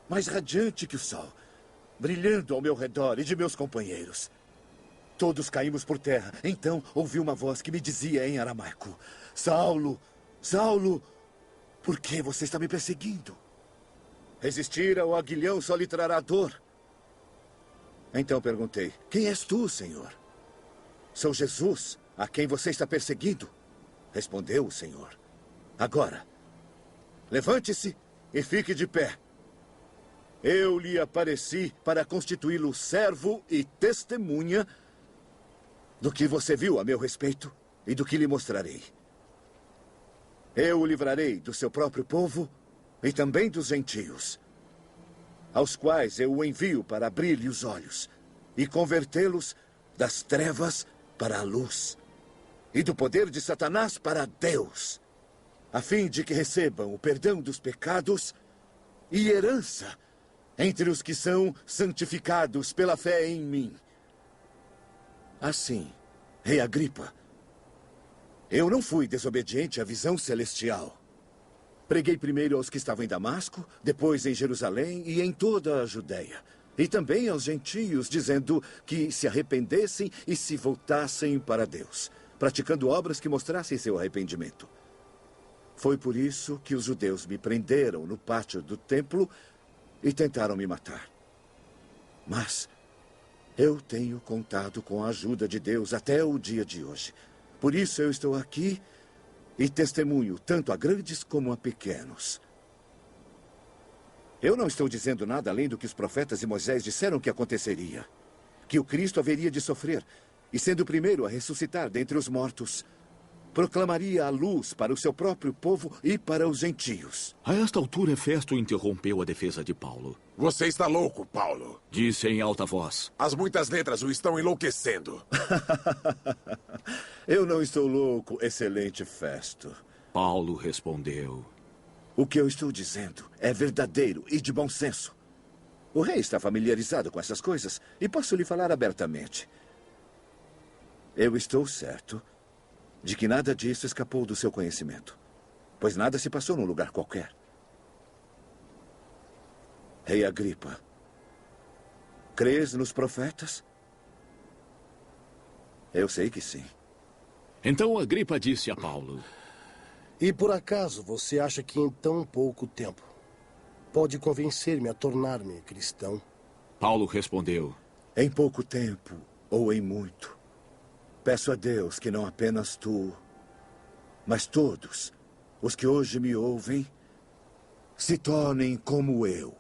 mais radiante que o sol, brilhando ao meu redor e de meus companheiros. Todos caímos por terra. Então ouvi uma voz que me dizia em aramaico: Saulo, Saulo, por que você está me perseguindo? Resistir ao aguilhão só lhe trará dor. Então perguntei: quem és tu, Senhor? Sou Jesus, a quem você está perseguindo. Respondeu o Senhor: agora, levante-se e fique de pé. Eu lhe apareci para constituí-lo servo e testemunha do que você viu a meu respeito e do que lhe mostrarei. Eu o livrarei do seu próprio povo e também dos gentios, aos quais eu o envio para abrir-lhe os olhos e convertê-los das trevas para a luz e do poder de Satanás para Deus, a fim de que recebam o perdão dos pecados e herança entre os que são santificados pela fé em mim. Assim, Rei Agripa, eu não fui desobediente à visão celestial. Preguei primeiro aos que estavam em Damasco, depois em Jerusalém e em toda a Judéia. E também aos gentios, dizendo que se arrependessem e se voltassem para Deus, praticando obras que mostrassem seu arrependimento. Foi por isso que os judeus me prenderam no pátio do templo e tentaram me matar. Mas eu tenho contado com a ajuda de Deus até o dia de hoje. Por isso eu estou aqui e testemunho tanto a grandes como a pequenos. Eu não estou dizendo nada além do que os profetas e Moisés disseram que aconteceria. Que o Cristo haveria de sofrer e, sendo o primeiro a ressuscitar dentre os mortos, proclamaria a luz para o seu próprio povo e para os gentios. A esta altura, Festo interrompeu a defesa de Paulo. Você está louco, Paulo. Disse em alta voz. As muitas letras o estão enlouquecendo. Eu não estou louco, excelente Festo. Paulo respondeu. O que eu estou dizendo é verdadeiro e de bom senso. O rei está familiarizado com essas coisas e posso lhe falar abertamente. Eu estou certo de que nada disso escapou do seu conhecimento, pois nada se passou num lugar qualquer. Rei Agripa, crês nos profetas? Eu sei que sim. Então Agripa disse a Paulo: e por acaso você acha que em tão pouco tempo pode convencer-me a tornar-me cristão? Paulo respondeu: em pouco tempo ou em muito, peço a Deus que não apenas tu, mas todos os que hoje me ouvem se tornem como eu.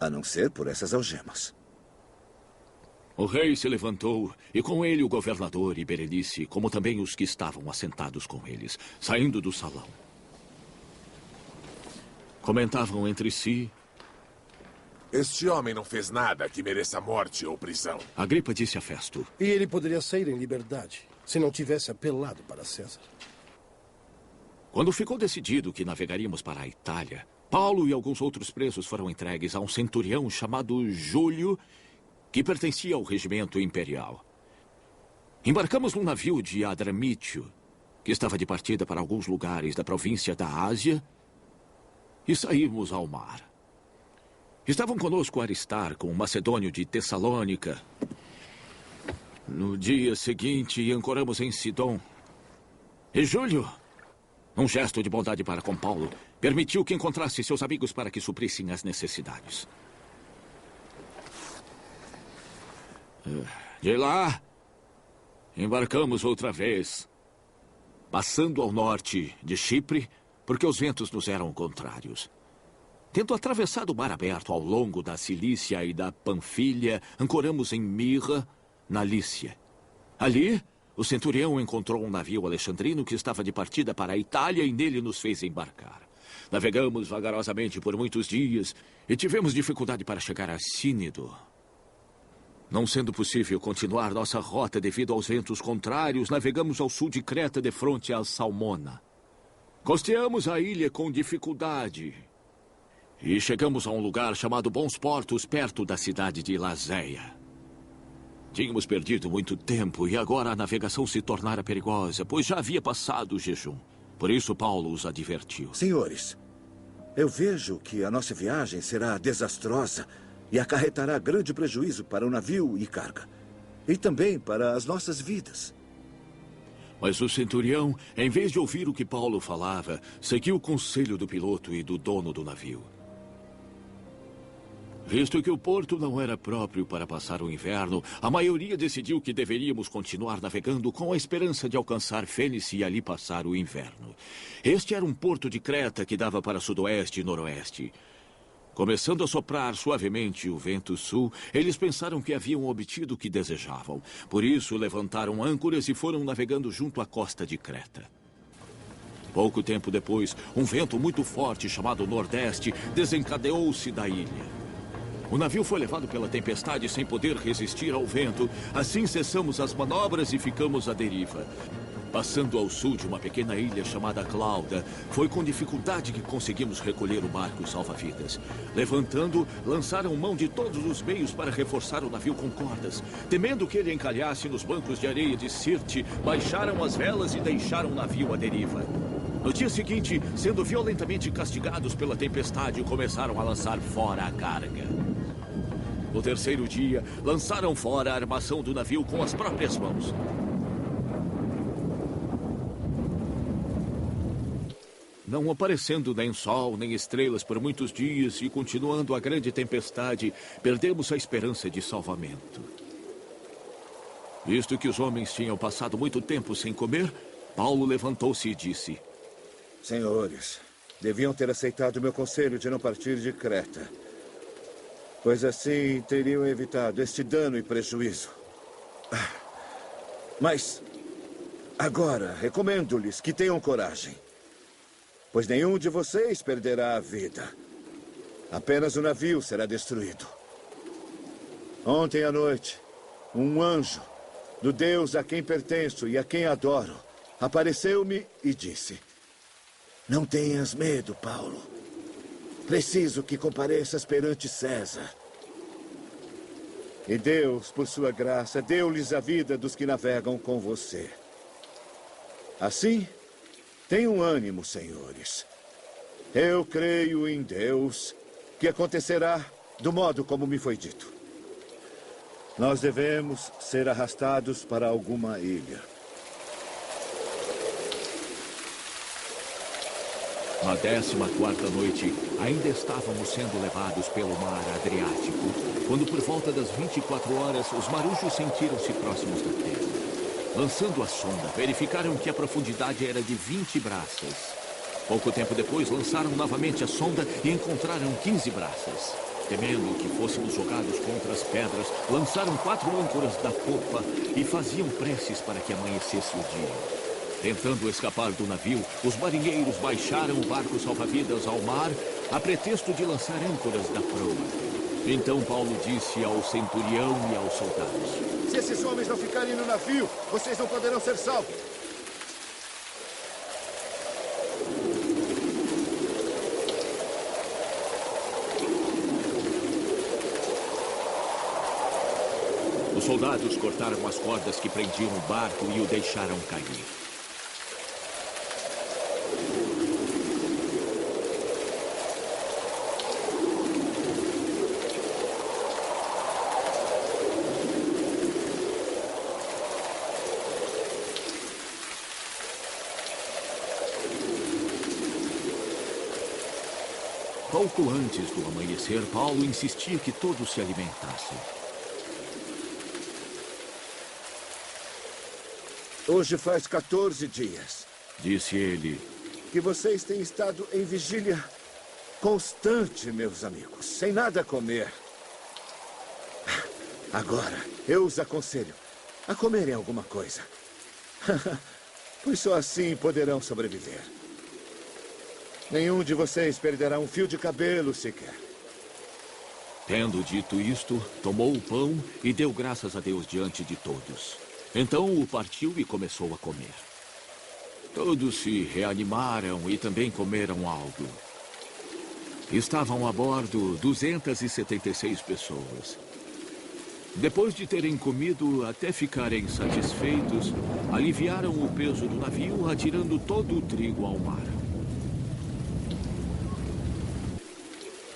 A não ser por essas algemas. O rei se levantou, e com ele o governador e Berenice, como também os que estavam assentados com eles, saindo do salão. Comentavam entre si: este homem não fez nada que mereça morte ou prisão. Agripa disse a Festo: e ele poderia sair em liberdade, se não tivesse apelado para César. Quando ficou decidido que navegaríamos para a Itália, Paulo e alguns outros presos foram entregues a um centurião chamado Júlio, que pertencia ao regimento imperial. Embarcamos num navio de Adramítio, que estava de partida para alguns lugares da província da Ásia, e saímos ao mar. Estavam conosco Aristarco, um macedônio de Tessalônica. No dia seguinte, ancoramos em Sidom. E Júlio, num gesto de bondade para com Paulo, permitiu que encontrasse seus amigos para que suprissem as necessidades. De lá, embarcamos outra vez, passando ao norte de Chipre, porque os ventos nos eram contrários. Tendo atravessado o mar aberto ao longo da Cilícia e da Panfilha, ancoramos em Mirra, na Lícia. Ali, o centurião encontrou um navio alexandrino que estava de partida para a Itália e nele nos fez embarcar. Navegamos vagarosamente por muitos dias e tivemos dificuldade para chegar a Sínido. Não sendo possível continuar nossa rota devido aos ventos contrários, navegamos ao sul de Creta de fronte a Salmona. Costeamos a ilha com dificuldade e chegamos a um lugar chamado Bons Portos, perto da cidade de Lazéia. Tínhamos perdido muito tempo e agora a navegação se tornara perigosa, pois já havia passado o jejum. Por isso Paulo os advertiu. Senhores, eu vejo que a nossa viagem será desastrosa e acarretará grande prejuízo para o navio e carga, e também para as nossas vidas. Mas o centurião, em vez de ouvir o que Paulo falava, seguiu o conselho do piloto e do dono do navio. Visto que o porto não era próprio para passar o inverno, a maioria decidiu que deveríamos continuar navegando com a esperança de alcançar Fênice e ali passar o inverno. Este era um porto de Creta que dava para sudoeste e noroeste. Começando a soprar suavemente o vento sul, eles pensaram que haviam obtido o que desejavam. Por isso, levantaram âncoras e foram navegando junto à costa de Creta. Pouco tempo depois, um vento muito forte chamado Nordeste desencadeou-se da ilha. O navio foi levado pela tempestade sem poder resistir ao vento. Assim cessamos as manobras e ficamos à deriva. Passando ao sul de uma pequena ilha chamada Clauda, foi com dificuldade que conseguimos recolher o barco salva-vidas. Levantando, lançaram mão de todos os meios para reforçar o navio com cordas. Temendo que ele encalhasse nos bancos de areia de Sirte, baixaram as velas e deixaram o navio à deriva. No dia seguinte, sendo violentamente castigados pela tempestade, começaram a lançar fora a carga. No terceiro dia, lançaram fora a armação do navio com as próprias mãos. Não aparecendo nem sol, nem estrelas por muitos dias e continuando a grande tempestade, perdemos a esperança de salvamento. Visto que os homens tinham passado muito tempo sem comer, Paulo levantou-se e disse: Senhores, deviam ter aceitado o meu conselho de não partir de Creta, pois assim teriam evitado este dano e prejuízo. Mas agora recomendo-lhes que tenham coragem, pois nenhum de vocês perderá a vida. Apenas o navio será destruído. Ontem à noite, um anjo do Deus a quem pertenço e a quem adoro apareceu-me e disse: Não tenhas medo, Paulo. Preciso que compareças perante César. E Deus, por sua graça, deu-lhes a vida dos que navegam com você. Assim, tenham ânimo, senhores. Eu creio em Deus que acontecerá do modo como me foi dito. Nós devemos ser arrastados para alguma ilha. Na 14ª noite, ainda estávamos sendo levados pelo mar Adriático, quando por volta das 24 horas, os marujos sentiram-se próximos da terra. Lançando a sonda, verificaram que a profundidade era de 20 braças. Pouco tempo depois, lançaram novamente a sonda e encontraram 15 braças. Temendo que fôssemos jogados contra as pedras, lançaram 4 âncoras da popa e faziam preces para que amanhecesse o dia. Tentando escapar do navio, os marinheiros baixaram o barco salva-vidas ao mar, a pretexto de lançar âncoras da proa. Então Paulo disse ao centurião e aos soldados: Se esses homens não ficarem no navio, vocês não poderão ser salvos. Os soldados cortaram as cordas que prendiam o barco e o deixaram cair. Pouco antes do amanhecer, Paulo insistia que todos se alimentassem. Hoje faz 14 dias, disse ele, que vocês têm estado em vigília constante, meus amigos, sem nada a comer. Agora, eu os aconselho a comerem alguma coisa. Pois só assim poderão sobreviver. Nenhum de vocês perderá um fio de cabelo sequer. Tendo dito isto, tomou o pão e deu graças a Deus diante de todos. Então o partiu e começou a comer. Todos se reanimaram e também comeram algo. Estavam a bordo 276 pessoas. Depois de terem comido até ficarem satisfeitos, aliviaram o peso do navio, atirando todo o trigo ao mar.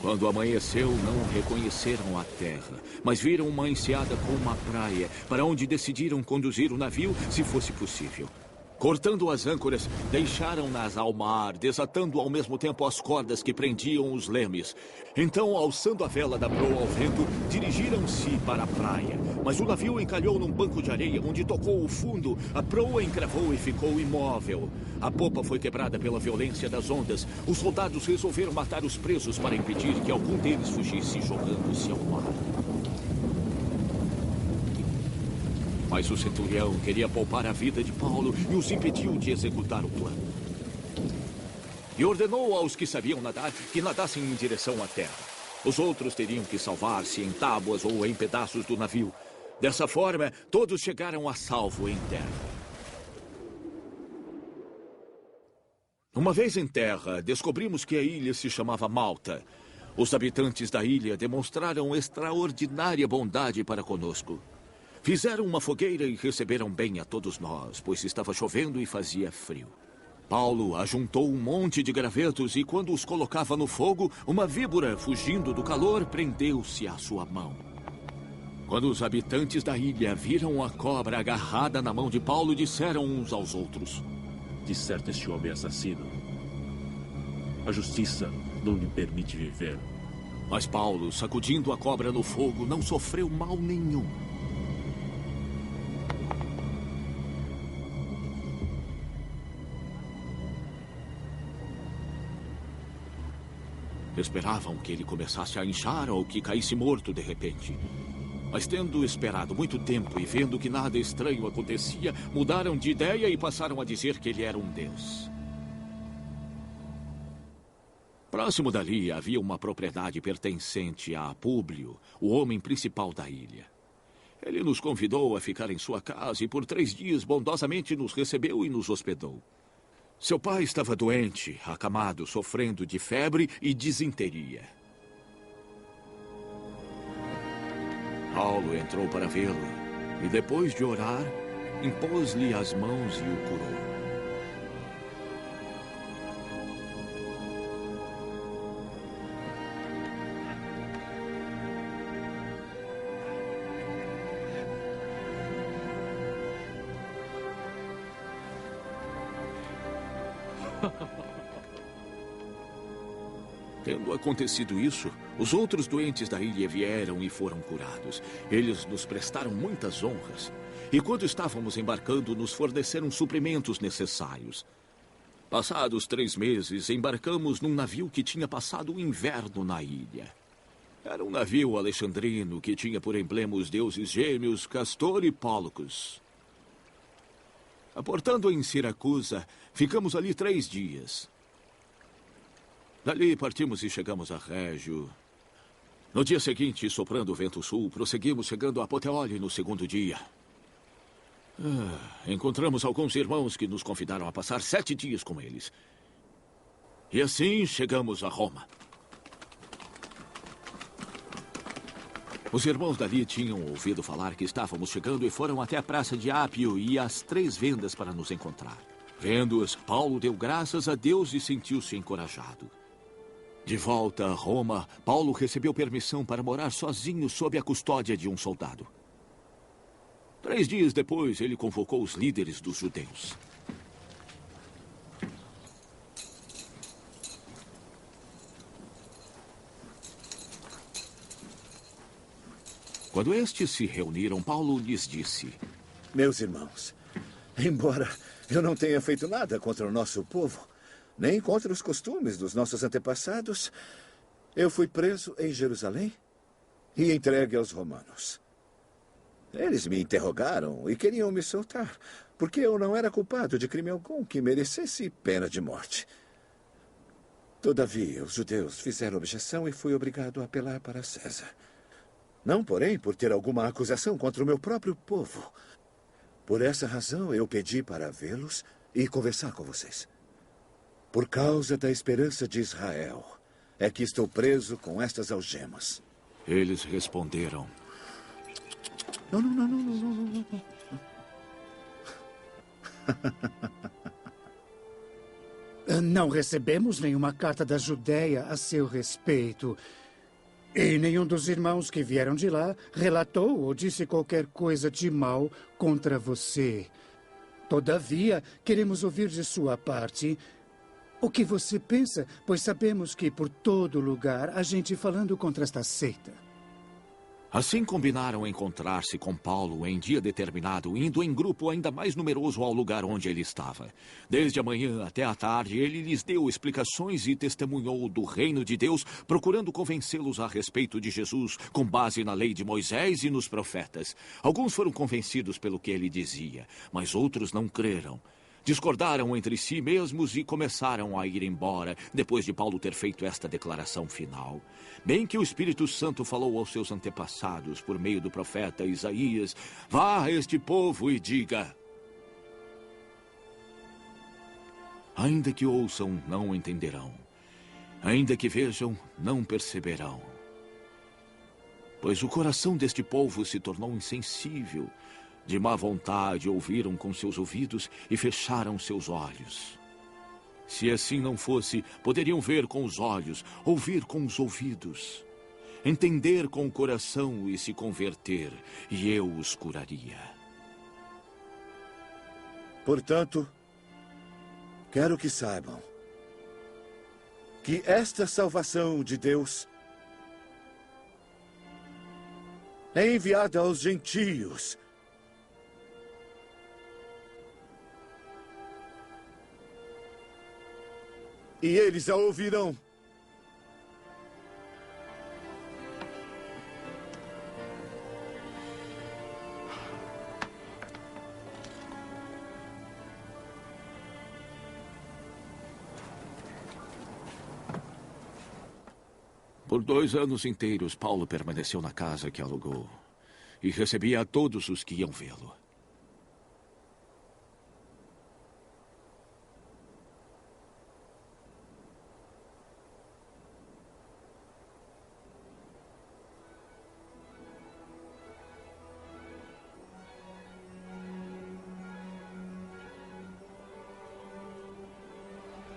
Quando amanheceu, não reconheceram a terra, mas viram uma enseada com uma praia, para onde decidiram conduzir o navio, se fosse possível. Cortando as âncoras, deixaram-nas ao mar, desatando ao mesmo tempo as cordas que prendiam os lemes. Então, alçando a vela da proa ao vento, dirigiram-se para a praia. Mas o navio encalhou num banco de areia, onde tocou o fundo. A proa encravou e ficou imóvel. A popa foi quebrada pela violência das ondas. Os soldados resolveram matar os presos para impedir que algum deles fugisse jogando-se ao mar. Mas o centurião queria poupar a vida de Paulo e os impediu de executar o plano. E ordenou aos que sabiam nadar que nadassem em direção à terra. Os outros teriam que salvar-se em tábuas ou em pedaços do navio. Dessa forma, todos chegaram a salvo em terra. Uma vez em terra, descobrimos que a ilha se chamava Malta. Os habitantes da ilha demonstraram extraordinária bondade para conosco. Fizeram uma fogueira e receberam bem a todos nós, pois estava chovendo e fazia frio. Paulo ajuntou um monte de gravetos e, quando os colocava no fogo, uma víbora, fugindo do calor, prendeu-se à sua mão. Quando os habitantes da ilha viram a cobra agarrada na mão de Paulo, disseram uns aos outros: "De certo, este homem é assassino. A justiça não lhe permite viver." Mas Paulo, sacudindo a cobra no fogo, não sofreu mal nenhum. Esperavam que ele começasse a inchar ou que caísse morto de repente. Mas tendo esperado muito tempo e vendo que nada estranho acontecia, mudaram de ideia e passaram a dizer que ele era um deus. Próximo dali havia uma propriedade pertencente a Públio, o homem principal da ilha. Ele nos convidou a ficar em sua casa e por 3 dias bondosamente nos recebeu e nos hospedou. Seu pai estava doente, acamado, sofrendo de febre e disenteria. Paulo entrou para vê-lo e, depois de orar, impôs-lhe as mãos e o curou. Tendo acontecido isso, os outros doentes da ilha vieram e foram curados. Eles nos prestaram muitas honras. E quando estávamos embarcando, nos forneceram suprimentos necessários. Passados 3 meses, embarcamos num navio que tinha passado o inverno na ilha. Era um navio alexandrino que tinha por emblema os deuses gêmeos Castor e Pólux. Aportando em Siracusa, ficamos ali 3 dias. Dali partimos e chegamos a Régio. No dia seguinte, soprando o vento sul, prosseguimos chegando a Puteoli no 2º dia. Encontramos alguns irmãos que nos convidaram a passar 7 dias com eles. E assim chegamos a Roma. Os irmãos dali tinham ouvido falar que estávamos chegando e foram até a praça de Ápio e às 3 vendas para nos encontrar. Vendo-os, Paulo deu graças a Deus e sentiu-se encorajado. De volta a Roma, Paulo recebeu permissão para morar sozinho sob a custódia de um soldado. 3 dias depois, ele convocou os líderes dos judeus. Quando estes se reuniram, Paulo lhes disse: Meus irmãos, embora eu não tenha feito nada contra o nosso povo, nem contra os costumes dos nossos antepassados, eu fui preso em Jerusalém e entregue aos romanos. Eles me interrogaram e queriam me soltar, porque eu não era culpado de crime algum que merecesse pena de morte. Todavia, os judeus fizeram objeção e fui obrigado a apelar para César. Não, porém, por ter alguma acusação contra o meu próprio povo. Por essa razão, eu pedi para vê-los e conversar com vocês. Por causa da esperança de Israel, é que estou preso com estas algemas. Eles responderam: Não. Não recebemos nenhuma carta da Judéia a seu respeito. E nenhum dos irmãos que vieram de lá relatou ou disse qualquer coisa de mal contra você. Todavia, queremos ouvir de sua parte o que você pensa, pois sabemos que por todo lugar há gente falando contra esta seita. Assim combinaram encontrar-se com Paulo em dia determinado, indo em grupo ainda mais numeroso ao lugar onde ele estava. Desde a manhã até a tarde, ele lhes deu explicações e testemunhou do reino de Deus, procurando convencê-los a respeito de Jesus, com base na lei de Moisés e nos profetas. Alguns foram convencidos pelo que ele dizia, mas outros não creram. Discordaram entre si mesmos e começaram a ir embora, depois de Paulo ter feito esta declaração final. Bem que o Espírito Santo falou aos seus antepassados, por meio do profeta Isaías: vá a este povo e diga: ainda que ouçam, não entenderão. Ainda que vejam, não perceberão. Pois o coração deste povo se tornou insensível. De má vontade ouviram com seus ouvidos e fecharam seus olhos. Se assim não fosse, poderiam ver com os olhos, ouvir com os ouvidos, entender com o coração e se converter, e eu os curaria. Portanto, quero que saibam que esta salvação de Deus é enviada aos gentios. E eles a ouvirão. Por 2 anos inteiros, Paulo permaneceu na casa que alugou e recebia a todos os que iam vê-lo.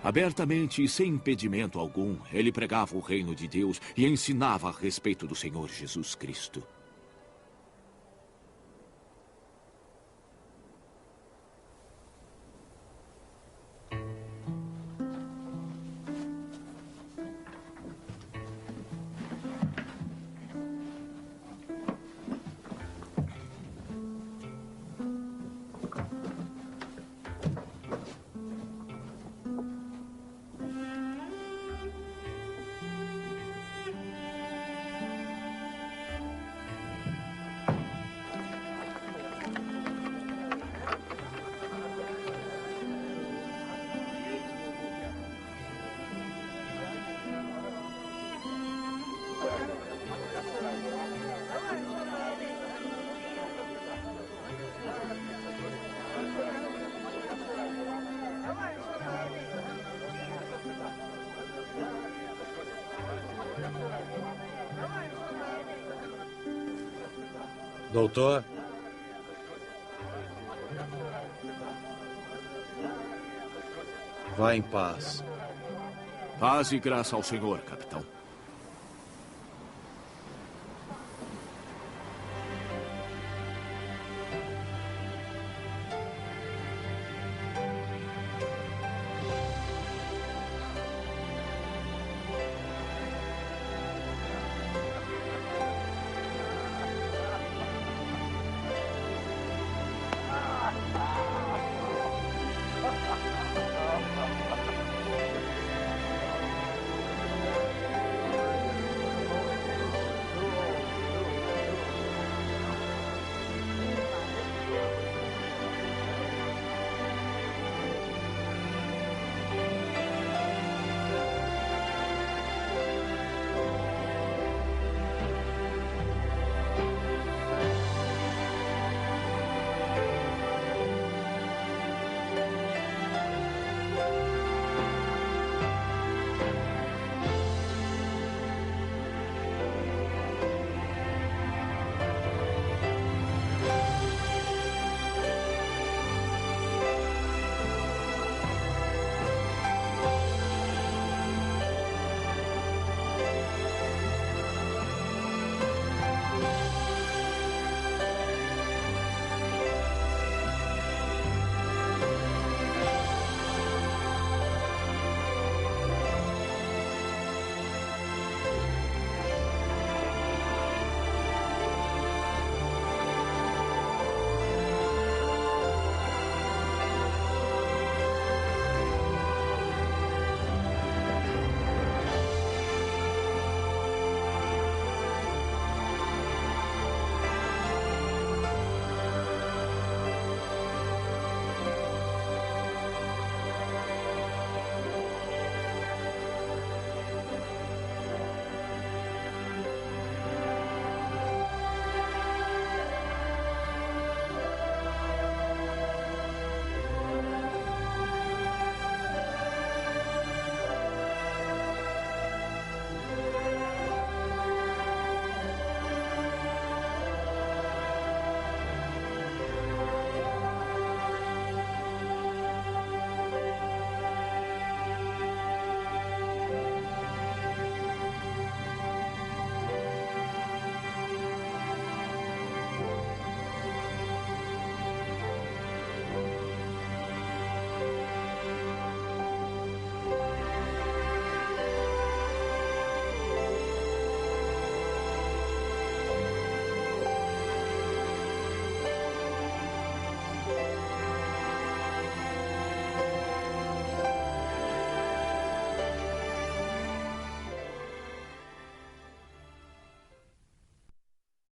Abertamente e sem impedimento algum, ele pregava o reino de Deus e ensinava a respeito do Senhor Jesus Cristo. Doutor? Vá em paz. Paz e graça ao Senhor, capitão.